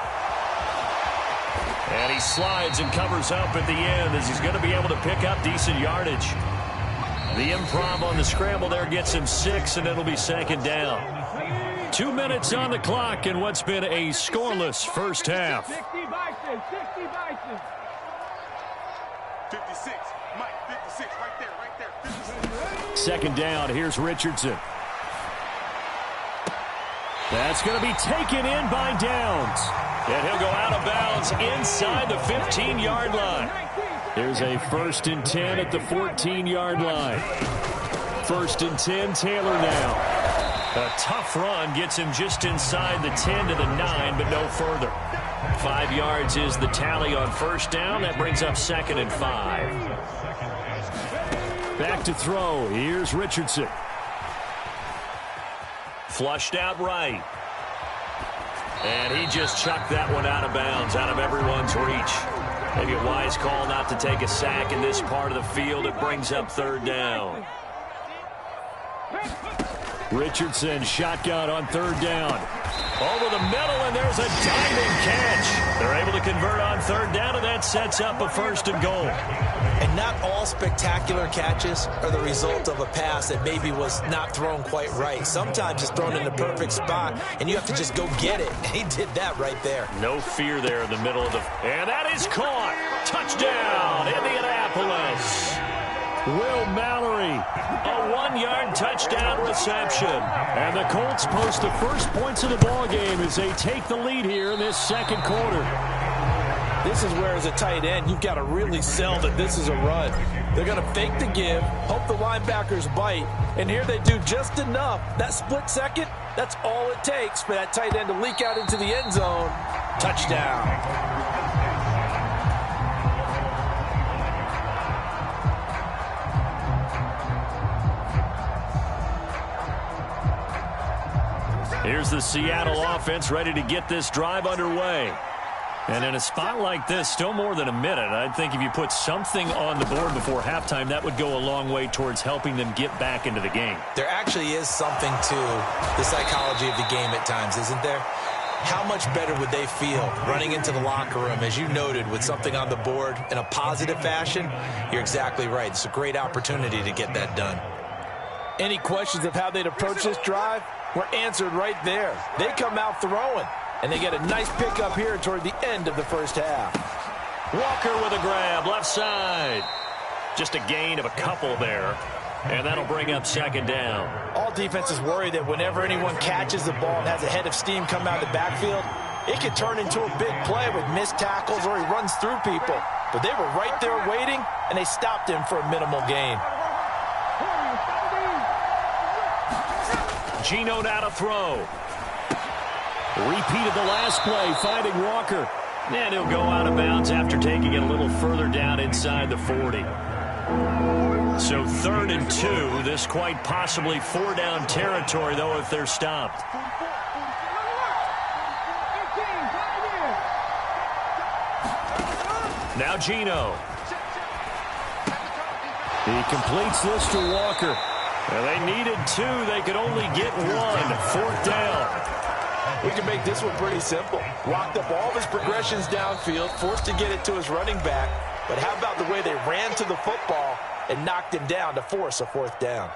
And he slides and covers up at the end as he's going to be able to pick up decent yardage. The improv on the scramble there gets him 6, and it'll be second down. 2 minutes on the clock in what's been a scoreless first half. 60 Bison, 60 Bison. 56, Mike, 56, right there, 56. Second down, here's Richardson. That's going to be taken in by Downs. And he'll go out of bounds inside the 15-yard line. Here's a 1st and 10 at the 14-yard line. 1st and 10, Taylor now. A tough run gets him just inside the 10 to the 9, but no further. 5 yards is the tally on 1st down. That brings up 2nd and 5. Back to throw. Here's Richardson. Flushed out right. And he just chucked that one out of bounds, out of everyone's reach. Maybe a wise call not to take a sack in this part of the field. It brings up 3rd down. Richardson shotgun on 3rd down. Over the middle, and there's a diving catch. They're able to convert on 3rd down, and that sets up a 1st and goal. And not all spectacular catches are the result of a pass that maybe was not thrown quite right. Sometimes it's thrown in the perfect spot, and you have to just go get it. And he did that right there. No fear there in the middle of the... And that is caught. Touchdown, Indianapolis. Will Mallory, a 1-yard touchdown reception. And the Colts post the first points of the ball game as they take the lead here in this 2nd quarter. This is where, as a tight end, you've got to really sell that this is a run. They're going to fake the give, hope the linebackers bite, and here they do just enough. That split second, that's all it takes for that tight end to leak out into the end zone. Touchdown. Here's the Seattle offense ready to get this drive underway. And in a spot like this, still more than a minute, I think if you put something on the board before halftime, that would go a long way towards helping them get back into the game. There actually is something to the psychology of the game at times, isn't there? How much better would they feel running into the locker room, as you noted, with something on the board in a positive fashion? You're exactly right. It's a great opportunity to get that done. Any questions of how they'd approach this drive were answered right there. They come out throwing, and they get a nice pickup here toward the end of the first half. Walker with a grab, left side. Just a gain of a couple there, and that'll bring up 2nd down. All defenses worry that whenever anyone catches the ball and has a head of steam come out of the backfield, it could turn into a big play with missed tackles or he runs through people. But they were right there waiting, and they stopped him for a minimal gain. Geno now to throw. Repeated the last play, finding Walker. And he'll go out of bounds after taking it a little further down inside the 40. So 3rd and 2. This quite possibly 4-down territory, though, if they're stopped. Now Geno. He completes this to Walker. Well, they needed 2. They could only get 1. 4th down. We can make this one pretty simple. Locked up all of his progressions downfield, forced to get it to his running back. But how about the way they ran to the football and knocked him down to force a 4th down?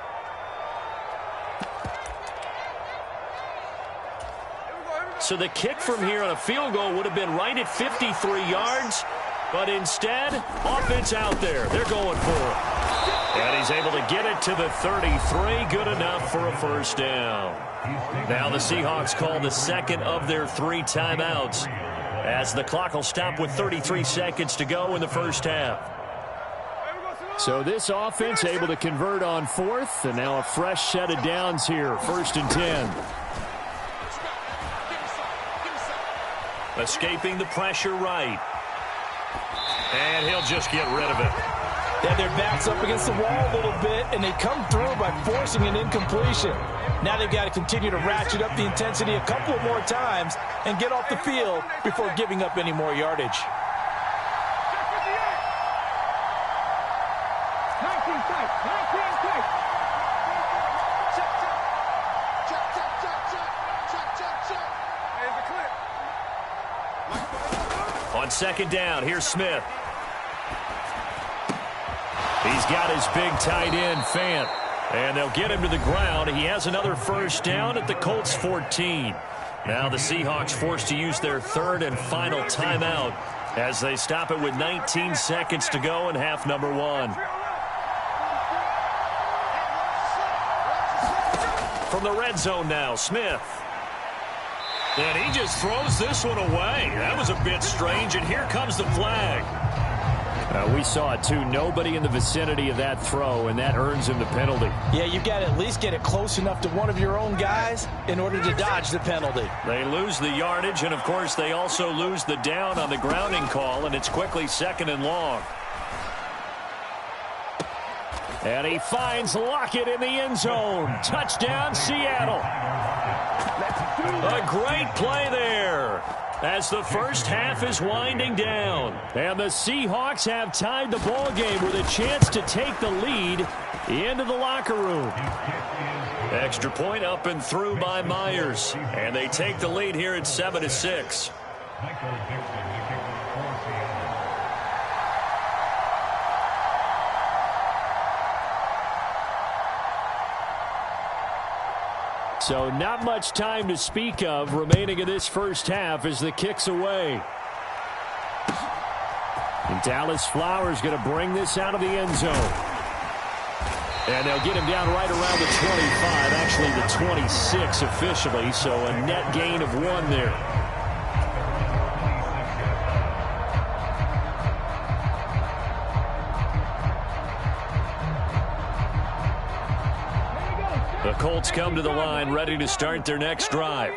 So the kick from here on a field goal would have been right at 53 yards. But instead, offense out there. They're going for it. And he's able to get it to the 33. Good enough for a 1st down. Now the Seahawks call the second of their 3 timeouts, as the clock will stop with 33 seconds to go in the first half. So this offense able to convert on 4th, and now a fresh set of downs here. 1st and 10. Escaping the pressure right. And he'll just get rid of it. Yeah, their back's up against the wall a little bit, and they come through by forcing an incompletion. Now they've got to continue to ratchet up the intensity a couple more times and get off the field before giving up any more yardage. On 2nd down, here's Smith. He's got his big tight end, Fant. And they'll get him to the ground. He has another 1st down at the Colts 14. Now the Seahawks forced to use their 3rd and final timeout as they stop it with 19 seconds to go in half number 1. From the red zone now, Smith. And he just throws this one away. That was a bit strange, and here comes the flag. We saw it too. Nobody in the vicinity of that throw, and that earns him the penalty. Yeah, you've got to at least get it close enough to one of your own guys in order to dodge the penalty. They lose the yardage, and of course they also lose the down on the grounding call, and it's quickly 2nd and long. And he finds Lockett in the end zone. Touchdown, Seattle. A great play there as the first half is winding down. And the Seahawks have tied the ball game with a chance to take the lead into the locker room. Extra point up and through by Myers. And they take the lead here at 7-6. So not much time to speak of remaining in this first half as the kick's away. And Dallas Flowers going to bring this out of the end zone. And they'll get him down right around the 25, actually the 26 officially, so a net gain of 1 there. The Colts come to the line ready to start their next drive.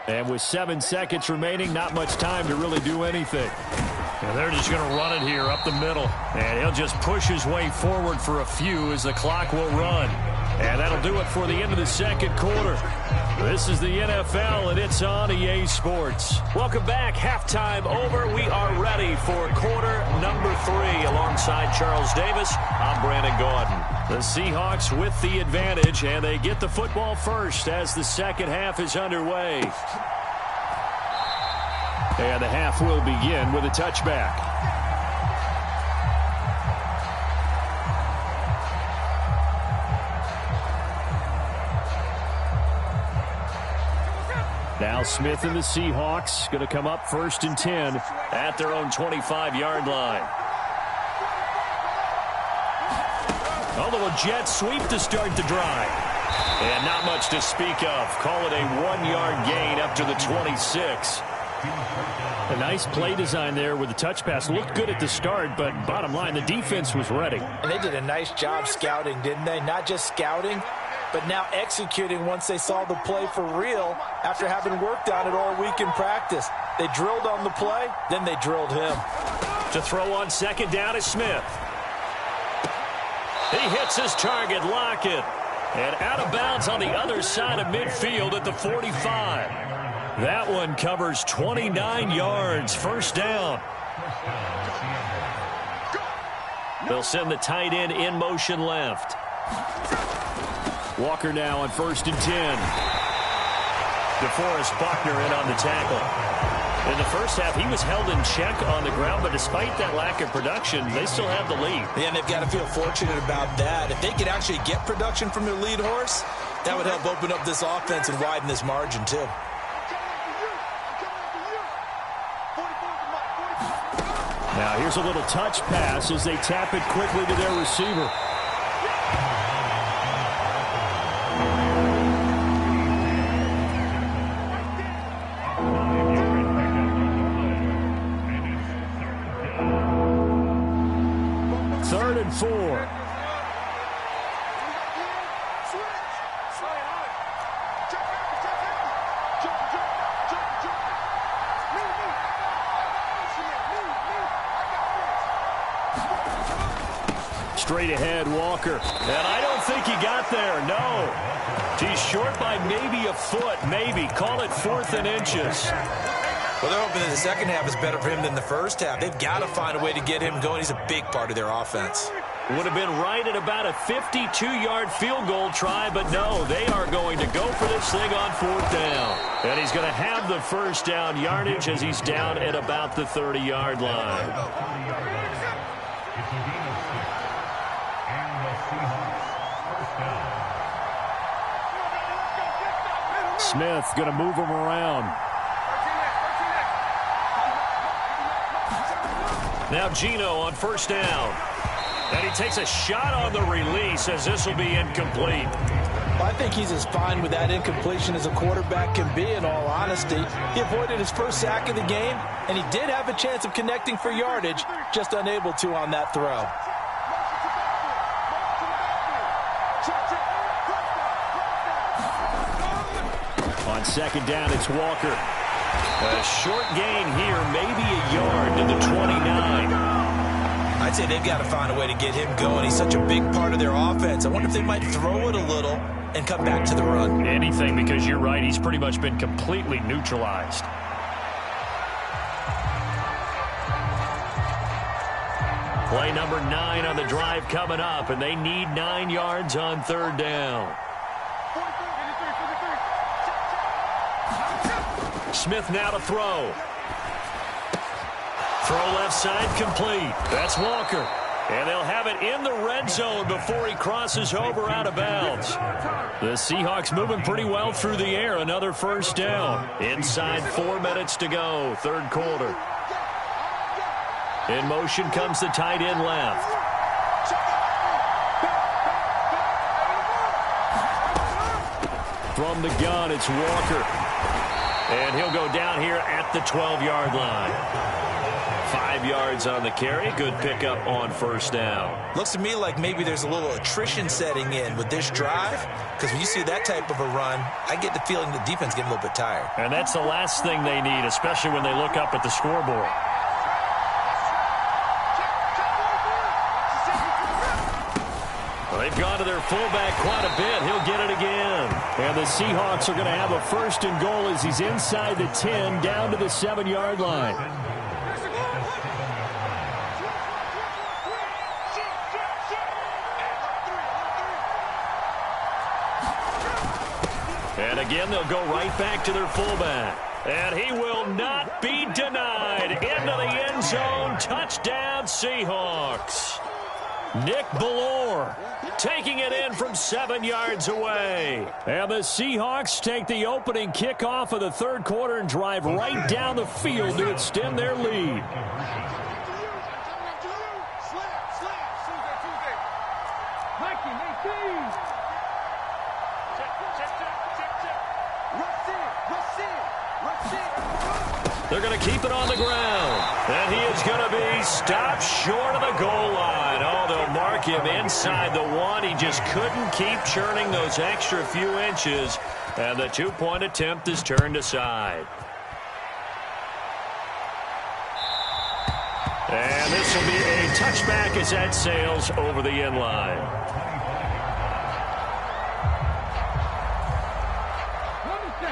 And with 7 seconds remaining, not much time to really do anything. And they're just going to run it here up the middle. And he'll just push his way forward for a few as the clock will run. And that'll do it for the end of the second quarter. This is the NFL, and it's on EA Sports. Welcome back. Halftime over. We are ready for quarter number 3. Alongside Charles Davis, I'm Brandon Gaudin. The Seahawks with the advantage, and they get the football first as the second half is underway. And the half will begin with a touchback. Now Smith and the Seahawks going to come up 1st and 10 at their own 25-yard line. Although a jet sweep to start the drive. And not much to speak of. Call it a 1-yard gain up to the 26. A nice play design there with the touch pass. Looked good at the start, but bottom line, the defense was ready. And they did a nice job scouting, didn't they? Not just scouting, but now executing once they saw the play for real after having worked on it all week in practice. They drilled on the play, then they drilled him. To throw on 2nd down is Smith. He hits his target, Lockett. And out of bounds on the other side of midfield at the 45. That one covers 29 yards. 1st down. They'll send the tight end in motion left. Walker now on 1st and 10. DeForest Buckner in on the tackle. In the first half, he was held in check on the ground, but despite that lack of production, they still have the lead. Yeah, and they've got to feel fortunate about that. If they could actually get production from their lead horse, that would help open up this offense and widen this margin, too. Now here's a little touch pass as they tap it quickly to their receiver. Third and 4. Straight ahead, Walker. And I don't think he got there, no. He's short by maybe a foot, maybe. Call it 4th and inches. Well, they're hoping that the second half is better for him than the first half. They've got to find a way to get him going. He's a big part of their offense. Would have been right at about a 52-yard field goal try, but no, they are going to go for this thing on 4th down. And he's going to have the first down yardage as he's down at about the 30-yard line. Smith going to move him around. Now Gino on first down. And he takes a shot on the release as this will be incomplete. Well, I think he's as fine with that incompletion as a quarterback can be, in all honesty. He avoided his first sack of the game, and he did have a chance of connecting for yardage, just unable to on that throw. On second down, it's Walker. A short gain here, maybe a yard to the 29. I'd say they've got to find a way to get him going. He's such a big part of their offense. I wonder if they might throw it a little and come back to the run. Anything, because you're right. He's pretty much been completely neutralized. Play number 9 on the drive coming up, and they need 9 yards on 3rd down. Smith now to throw. Throw left side complete. That's Walker. And they'll have it in the red zone before he crosses over out of bounds. The Seahawks moving pretty well through the air. Another first down. Inside 4 minutes to go. 3rd quarter. In motion comes the tight end left. From the gun, it's Walker. And he'll go down here at the 12-yard line. 5 yards on the carry. Good pickup on first down. Looks to me like maybe there's a little attrition setting in with this drive, because when you see that type of a run, I get the feeling the defense getting a little bit tired. And that's the last thing they need, especially when they look up at the scoreboard. Well, they've gone to their fullback quite a bit. He'll get it again. And the Seahawks are going to have a 1st and goal as he's inside the 10, down to the 7-yard line. And again, they'll go right back to their fullback. And he will not be denied. Into the end zone. Touchdown, Seahawks. Nick Ballore taking it in from 7 yards away. And the Seahawks take the opening kickoff of the 3rd quarter and drive right down the field to extend their lead. They're going to keep it on the ground. And he is going to be stopped short of the goal line. Oh, they'll mark him inside the 1. He just couldn't keep churning those extra few inches. And the 2-point attempt is turned aside. And this will be a touchback as that sails over the end line.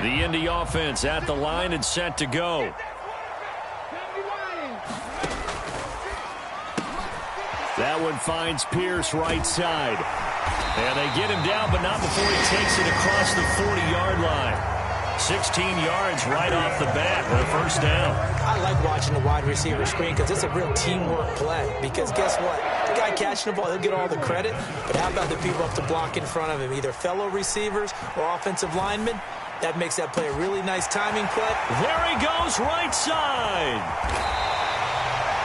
The Indy offense at the line and set to go. That one finds Pierce right side. And they get him down, but not before he takes it across the 40-yard line. 16 yards right off the bat with a first down. I like watching the wide receiver screen because it's a real teamwork play. Because guess what? The guy catching the ball, he'll get all the credit. But how about the people up to block in front of him, either fellow receivers or offensive linemen? That makes that play a really nice timing play. There he goes, right side.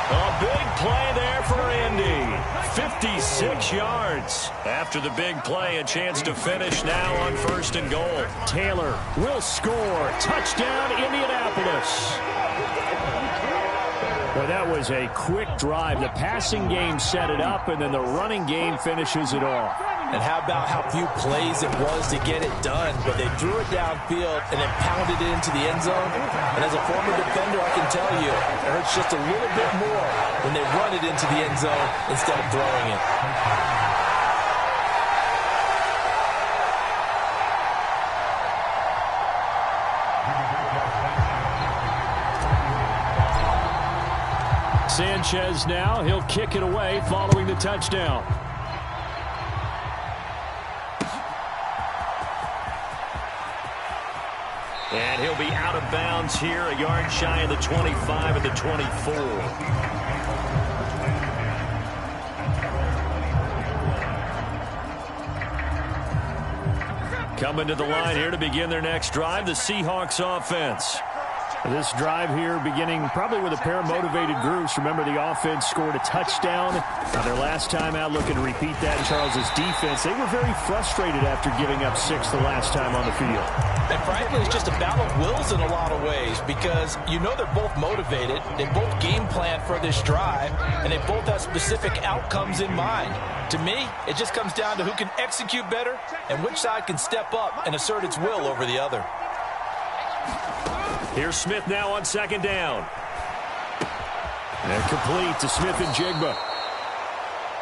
A big play there for Indy. 56 yards. After the big play, a chance to finish now on 1st and goal. Taylor will score. Touchdown, Indianapolis. Well, that was a quick drive. The passing game set it up, and then the running game finishes it off. And how about how few plays it was to get it done, but they drew it downfield and then pounded it into the end zone. And as a former defender, I can tell you, it hurts just a little bit more when they run it into the end zone instead of throwing it. Sanchez now, he'll kick it away following the touchdown. And he'll be out of bounds here, a yard shy of the 25 and the 24. Coming to the line here to begin their next drive, the Seahawks offense. This drive here beginning probably with a pair of motivated groups. Remember, the offense scored a touchdown. Now, their last time out, looking to repeat that in Charles's defense. They were very frustrated after giving up 6 the last time on the field. And frankly, it's just a battle of wills in a lot of ways because you know they're both motivated. They both game plan for this drive, and they both have specific outcomes in mind. To me, it just comes down to who can execute better and which side can step up and assert its will over the other. Here's Smith now on 2nd down. And complete to Smith and Jigba.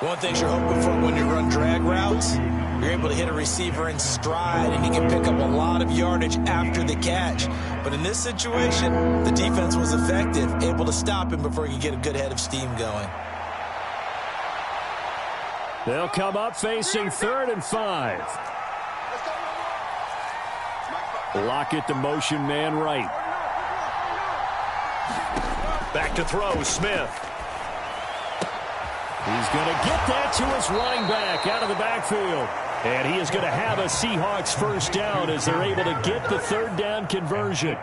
One thing you're hoping for when you run drag routes, you're able to hit a receiver in stride and he can pick up a lot of yardage after the catch. But in this situation, the defense was effective, able to stop him before he could get a good head of steam going. They'll come up facing 3rd and 5. Lockett, the motion man right. Back to throw, Smith. He's going to get that to his running back out of the backfield. And he is going to have a Seahawks first down as they're able to get the 3rd down conversion.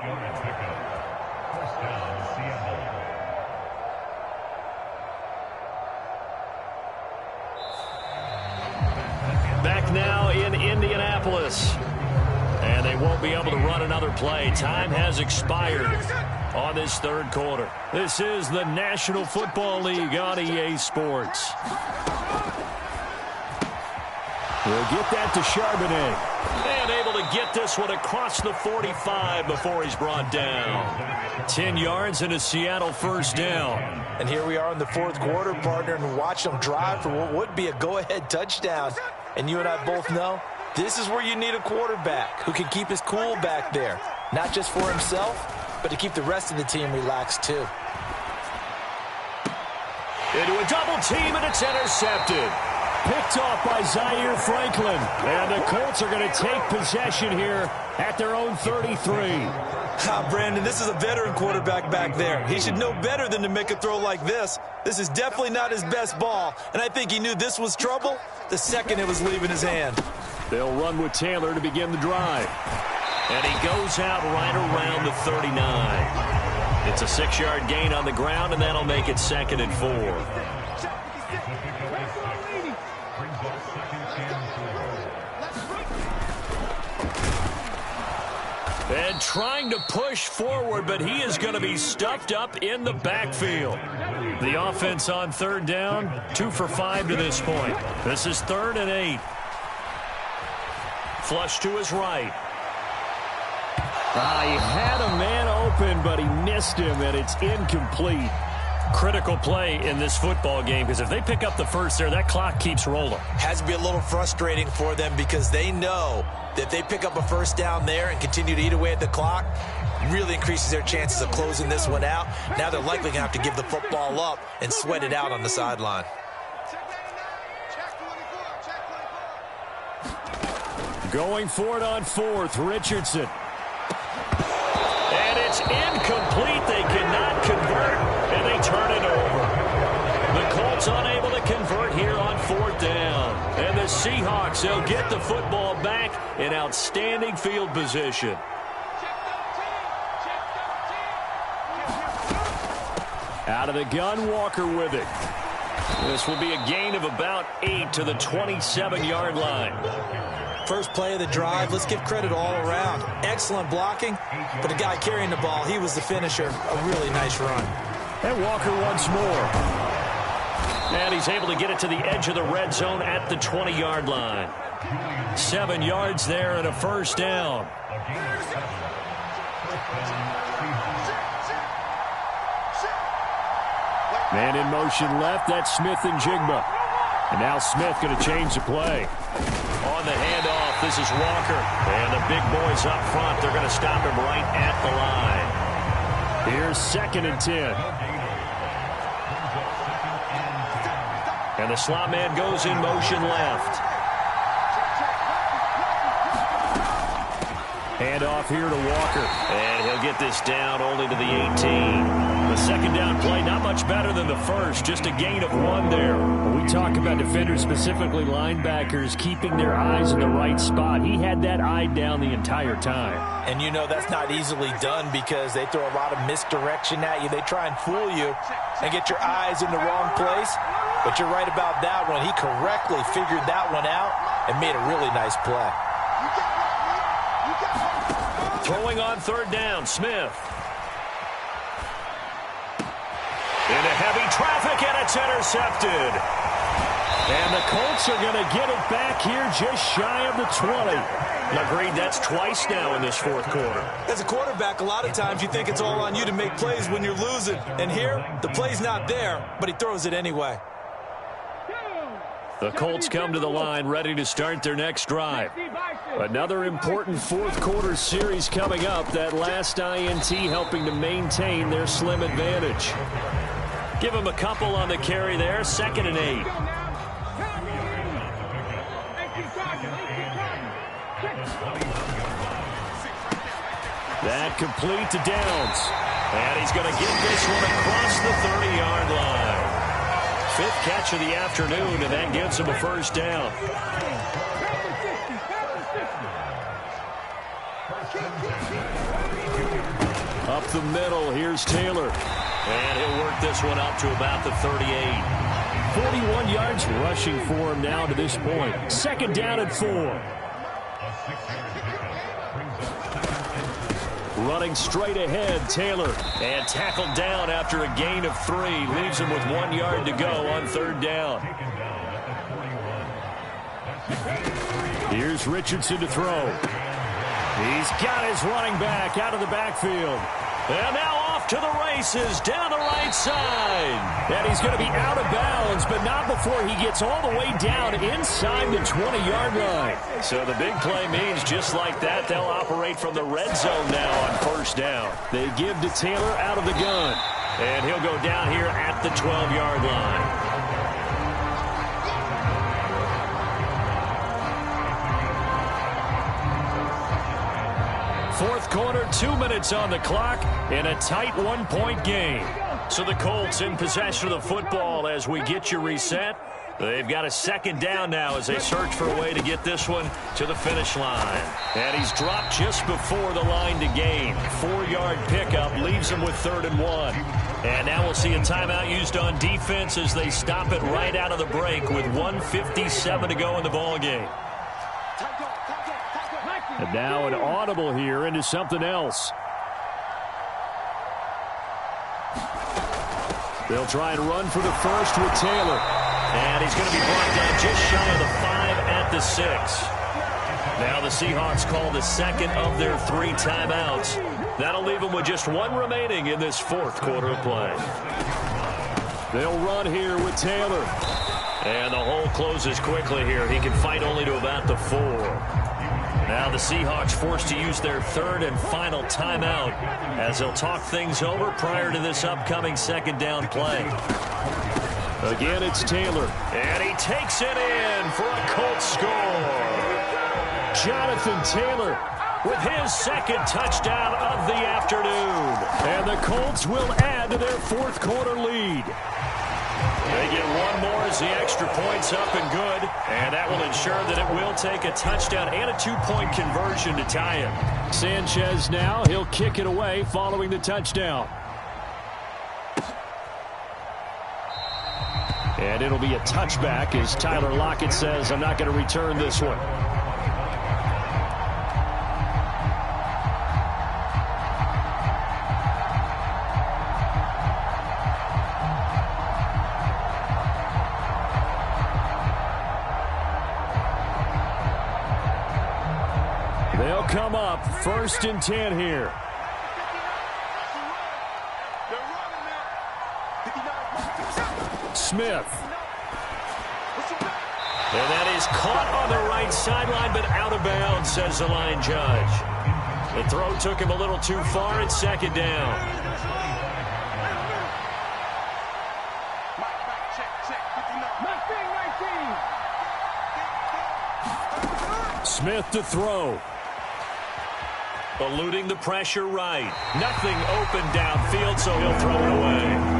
Back now in Indianapolis. And they won't be able to run another play. Time has expired on this 3rd quarter. This is the National Football League on EA Sports. We'll get that to Charbonnet. And able to get this one across the 45 before he's brought down. 10 yards and a Seattle first down. And here we are in the 4th quarter, partner, and watch them drive for what would be a go-ahead touchdown. And you and I both know this is where you need a quarterback who can keep his cool back there. Not just for himself, but to keep the rest of the team relaxed too. Into a double team, and it's intercepted. Picked off by Zaire Franklin. And the Colts are going to take possession here at their own 33. Brandon, this is a veteran quarterback back there. He should know better than to make a throw like this. This is definitely not his best ball, and I think he knew this was trouble the second it was leaving his hand. They'll run with Taylor to begin the drive. And he goes out right around the 39. It's a 6-yard gain on the ground, and that'll make it 2nd and 4. And trying to push forward, but he is going to be stuffed up in the backfield. The offense on 3rd down, 2 for 5 to this point. This is 3rd and 8. Flush to his right. He had a man open, but he missed him, and it's incomplete. Critical play in this football game, because if they pick up the first there, that clock keeps rolling. Has to be a little frustrating for them because they know that if they pick up a first down there and continue to eat away at the clock, really increases their chances of closing this one out. Now they're likely going to have to give the football up and sweat it out on the sideline. Going for it on 4th, Richardson. is incomplete. They cannot convert, and they turn it over. The Colts unable to convert here on 4th down. And the Seahawks, they'll get the football back in outstanding field position. Out of the gun, Walker with it. This will be a gain of about 8 to the 27-yard line. First play of the drive, let's give credit all around. Excellent blocking, but the guy carrying the ball, he was the finisher. A really nice run. And Walker once more. And he's able to get it to the edge of the red zone at the 20-yard line. 7 yards there and a first down. Man in motion left. That's Smith and Jigba. And now Smith going to change the play. On the handoff, this is Walker. And the big boys up front, they're going to stop him right at the line. Here's 2nd and 10. And the slot man goes in motion left. Handoff here to Walker. And he'll get this down only to the 18. The second down play, not much better than the first. Just a gain of 1 there. When we talk about defenders, specifically linebackers, keeping their eyes in the right spot. He had that eye down the entire time. And you know that's not easily done because they throw a lot of misdirection at you. They try and fool you and get your eyes in the wrong place. But you're right about that one. He correctly figured that one out and made a really nice play. Throwing on 3rd down, Smith. Into heavy traffic, and it's intercepted. And the Colts are going to get it back here just shy of the 20. Agreed, that's twice now in this 4th quarter. As a quarterback, a lot of times you think it's all on you to make plays when you're losing. And here, the play's not there, but he throws it anyway. The Colts come to the line ready to start their next drive. Another important 4th quarter series coming up. That last INT helping to maintain their slim advantage. Give him a couple on the carry there. 2nd and 8. That complete to Downs. And he's going to get this one across the 30-yard line. 5th catch of the afternoon, and that gives him a first down. Up the middle, here's Taylor. And he'll work this one up to about the 38. 41 yards rushing for him now to this point. 2nd down and 4. Running straight ahead, Taylor. And tackled down after a gain of 3. Leaves him with 1 yard to go on 3rd down. Here's Richardson to throw. He's got his running back out of the backfield. And now off to the races down the right side. And he's going to be out of bounds, but not before he gets all the way down inside the 20-yard line. So the big play means just like that, they'll operate from the red zone now on 1st down. They give to Taylor out of the gun. And he'll go down here at the 12-yard line. Fourth quarter, 2 minutes on the clock in a tight 1-point game. So the Colts in possession of the football as we get you reset. They've got a 2nd down now as they search for a way to get this one to the finish line. And he's dropped just before the line to gain. 4-yard pickup leaves him with 3rd and 1. And now we'll see a timeout used on defense as they stop it right out of the break with 1:57 to go in the ballgame. And now an audible here into something else. They'll try and run for the first with Taylor. And he's going to be brought down just shy of the 5 at the 6. Now the Seahawks call the 2nd of their 3 timeouts. That'll leave them with just 1 remaining in this 4th quarter of play. They'll run here with Taylor. And the hole closes quickly here. He can fight only to about the 4. Now the Seahawks forced to use their 3rd and final timeout as they'll talk things over prior to this upcoming 2nd down play. Again, it's Taylor. And he takes it in for a Colts score. Jonathan Taylor with his second touchdown of the afternoon. And the Colts will add to their fourth quarter lead. They get one more as the extra point's up and good, and that will ensure that it will take a touchdown and a 2-point conversion to tie him. Sanchez now, he'll kick it away following the touchdown. And it'll be a touchback as Tyler Lockett says, I'm not going to return this one. They'll come up 1st and 10 here. Smith. And that is caught on the right sideline, but out of bounds, says the line judge. The throw took him a little too far. It's 2nd down. Smith to throw. Eluding the pressure right. Nothing open downfield, so he'll throw it away.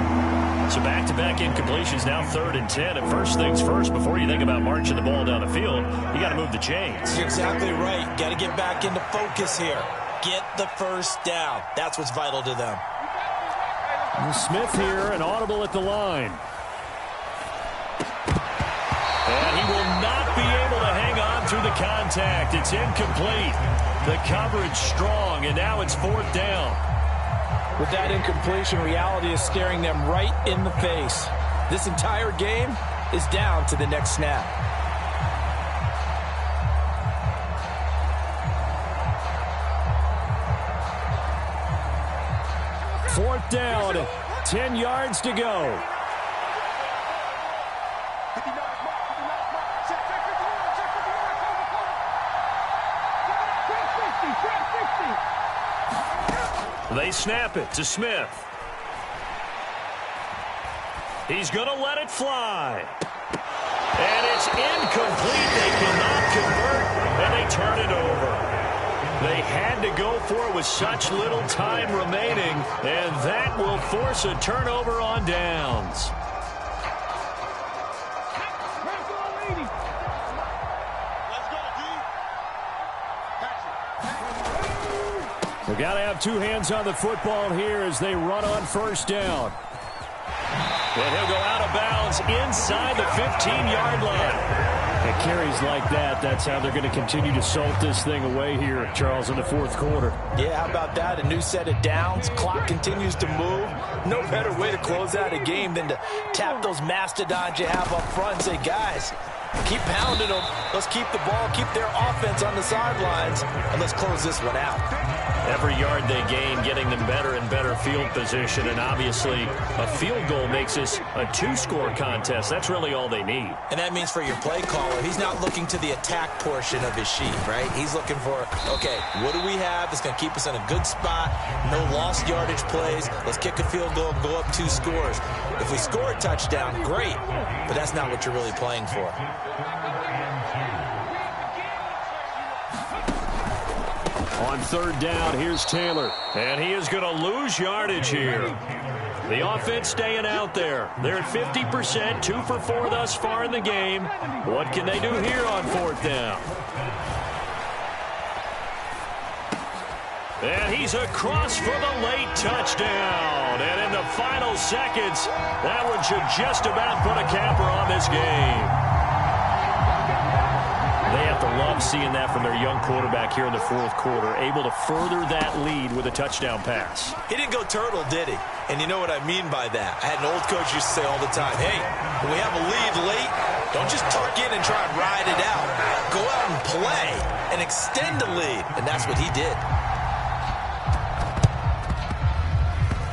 So back-to-back incompletions, now 3rd and 10. And first things first, before you think about marching the ball down the field, you got to move the chains. You're exactly right. Got to get back into focus here. Get the first down. That's what's vital to them. And Smith here, an audible at the line. And he will not be able to hang on through the contact. It's incomplete. The coverage strong, and now it's 4th down. With that incompletion, reality is staring them right in the face. This entire game is down to the next snap. Fourth down, 10 yards to go. They snap it to Smith. He's going to let it fly. And it's incomplete. They cannot convert, and they turn it over. They had to go for it with such little time remaining, and that will force a turnover on downs. They've got to have two hands on the football here as they run on 1st down. And he'll go out of bounds inside the 15-yard line. It carries like that. That's how they're going to continue to salt this thing away here, Charles, in the 4th quarter. Yeah, how about that? A new set of downs. Clock continues to move. No better way to close out a game than to tap those mastodons you have up front and say, guys, keep pounding them. Let's keep the ball, keep their offense on the sidelines, and let's close this one out. Every yard they gain, getting them better and better field position, and obviously a field goal makes this a 2-score contest. That's really all they need. And that means for your play caller, he's not looking to the attack portion of his sheet, right? He's looking for, okay, what do we have that's going to keep us in a good spot? No lost yardage plays. Let's kick a field goal and go up 2 scores. If we score a touchdown, great, but that's not what you're really playing for. On 3rd down, here's Taylor. And he is going to lose yardage here. The offense staying out there. They're at 50%, 2 for 4 thus far in the game. What can they do here on 4th down? And he's across for the late touchdown. And in the final seconds, that one should just about put a capper on this game. They have to love seeing that from their young quarterback here in the 4th quarter, able to further that lead with a touchdown pass. He didn't go turtle, did he? And you know what I mean by that. I had an old coach used to say all the time, hey, when we have a lead late, don't just tuck in and try and ride it out. Go out and play and extend the lead. And that's what he did.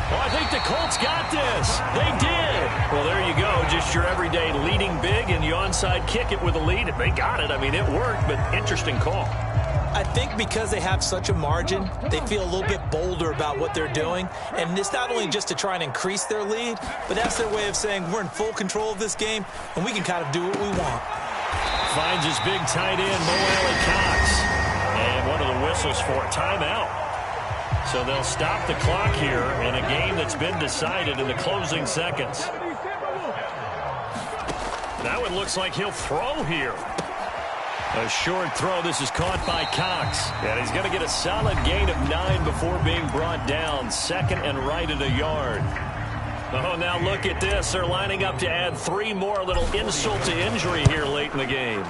Well, I think the Colts got this. They did. Well, there you go. Just your everyday leading big, and you onside kick it with a lead. If they got it, I mean, it worked, but interesting call. I think because they have such a margin, they feel a little bit bolder about what they're doing. And it's not only just to try and increase their lead, but that's their way of saying we're in full control of this game, and we can kind of do what we want. Finds his big tight end, Mo Alley Cox. And one of the whistles for a timeout. So they'll stop the clock here in a game that's been decided in the closing seconds. That one looks like he'll throw here. A short throw. This is caught by Cox. And he's going to get a solid gain of 9 before being brought down. Second and right at a yard. Oh, now look at this. They're lining up to add 3 more. A little insult to injury here late in the game.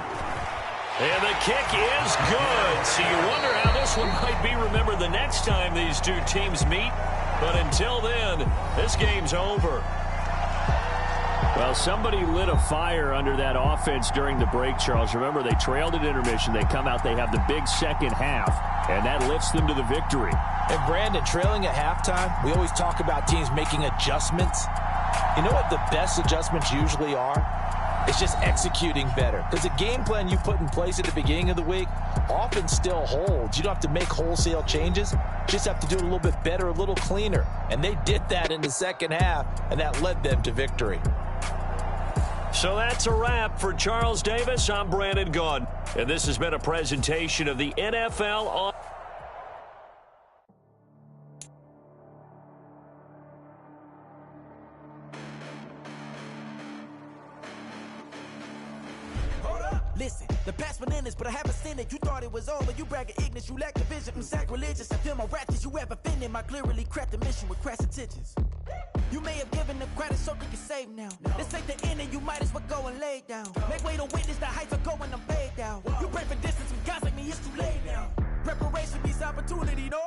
And the kick is good. So you wonder how this one might be remembered the next time these two teams meet. But until then, this game's over. Well, somebody lit a fire under that offense during the break, Charles. Remember, they trailed at intermission. They come out, they have the big second half, and that lifts them to the victory. And, Brandon, trailing at halftime, we always talk about teams making adjustments. You know what the best adjustments usually are? It's just executing better. Because the game plan you put in place at the beginning of the week often still holds. You don't have to make wholesale changes. Just have to do it a little bit better, a little cleaner. And they did that in the second half, and that led them to victory. So that's a wrap for Charles Davis. I'm Brandon Gaudin, and this has been a presentation of the NFL on. Listen, the past bananas, but I haven't seen it. You thought it was over. You bragging ignorance. You lack the vision. I'm sacrilegious. I feel my ratchets. You have offended my clearly crafted mission with crass intentions. You may have given them credit so they can save now. This ain't the end and you might as well go and lay down. Make way to witness the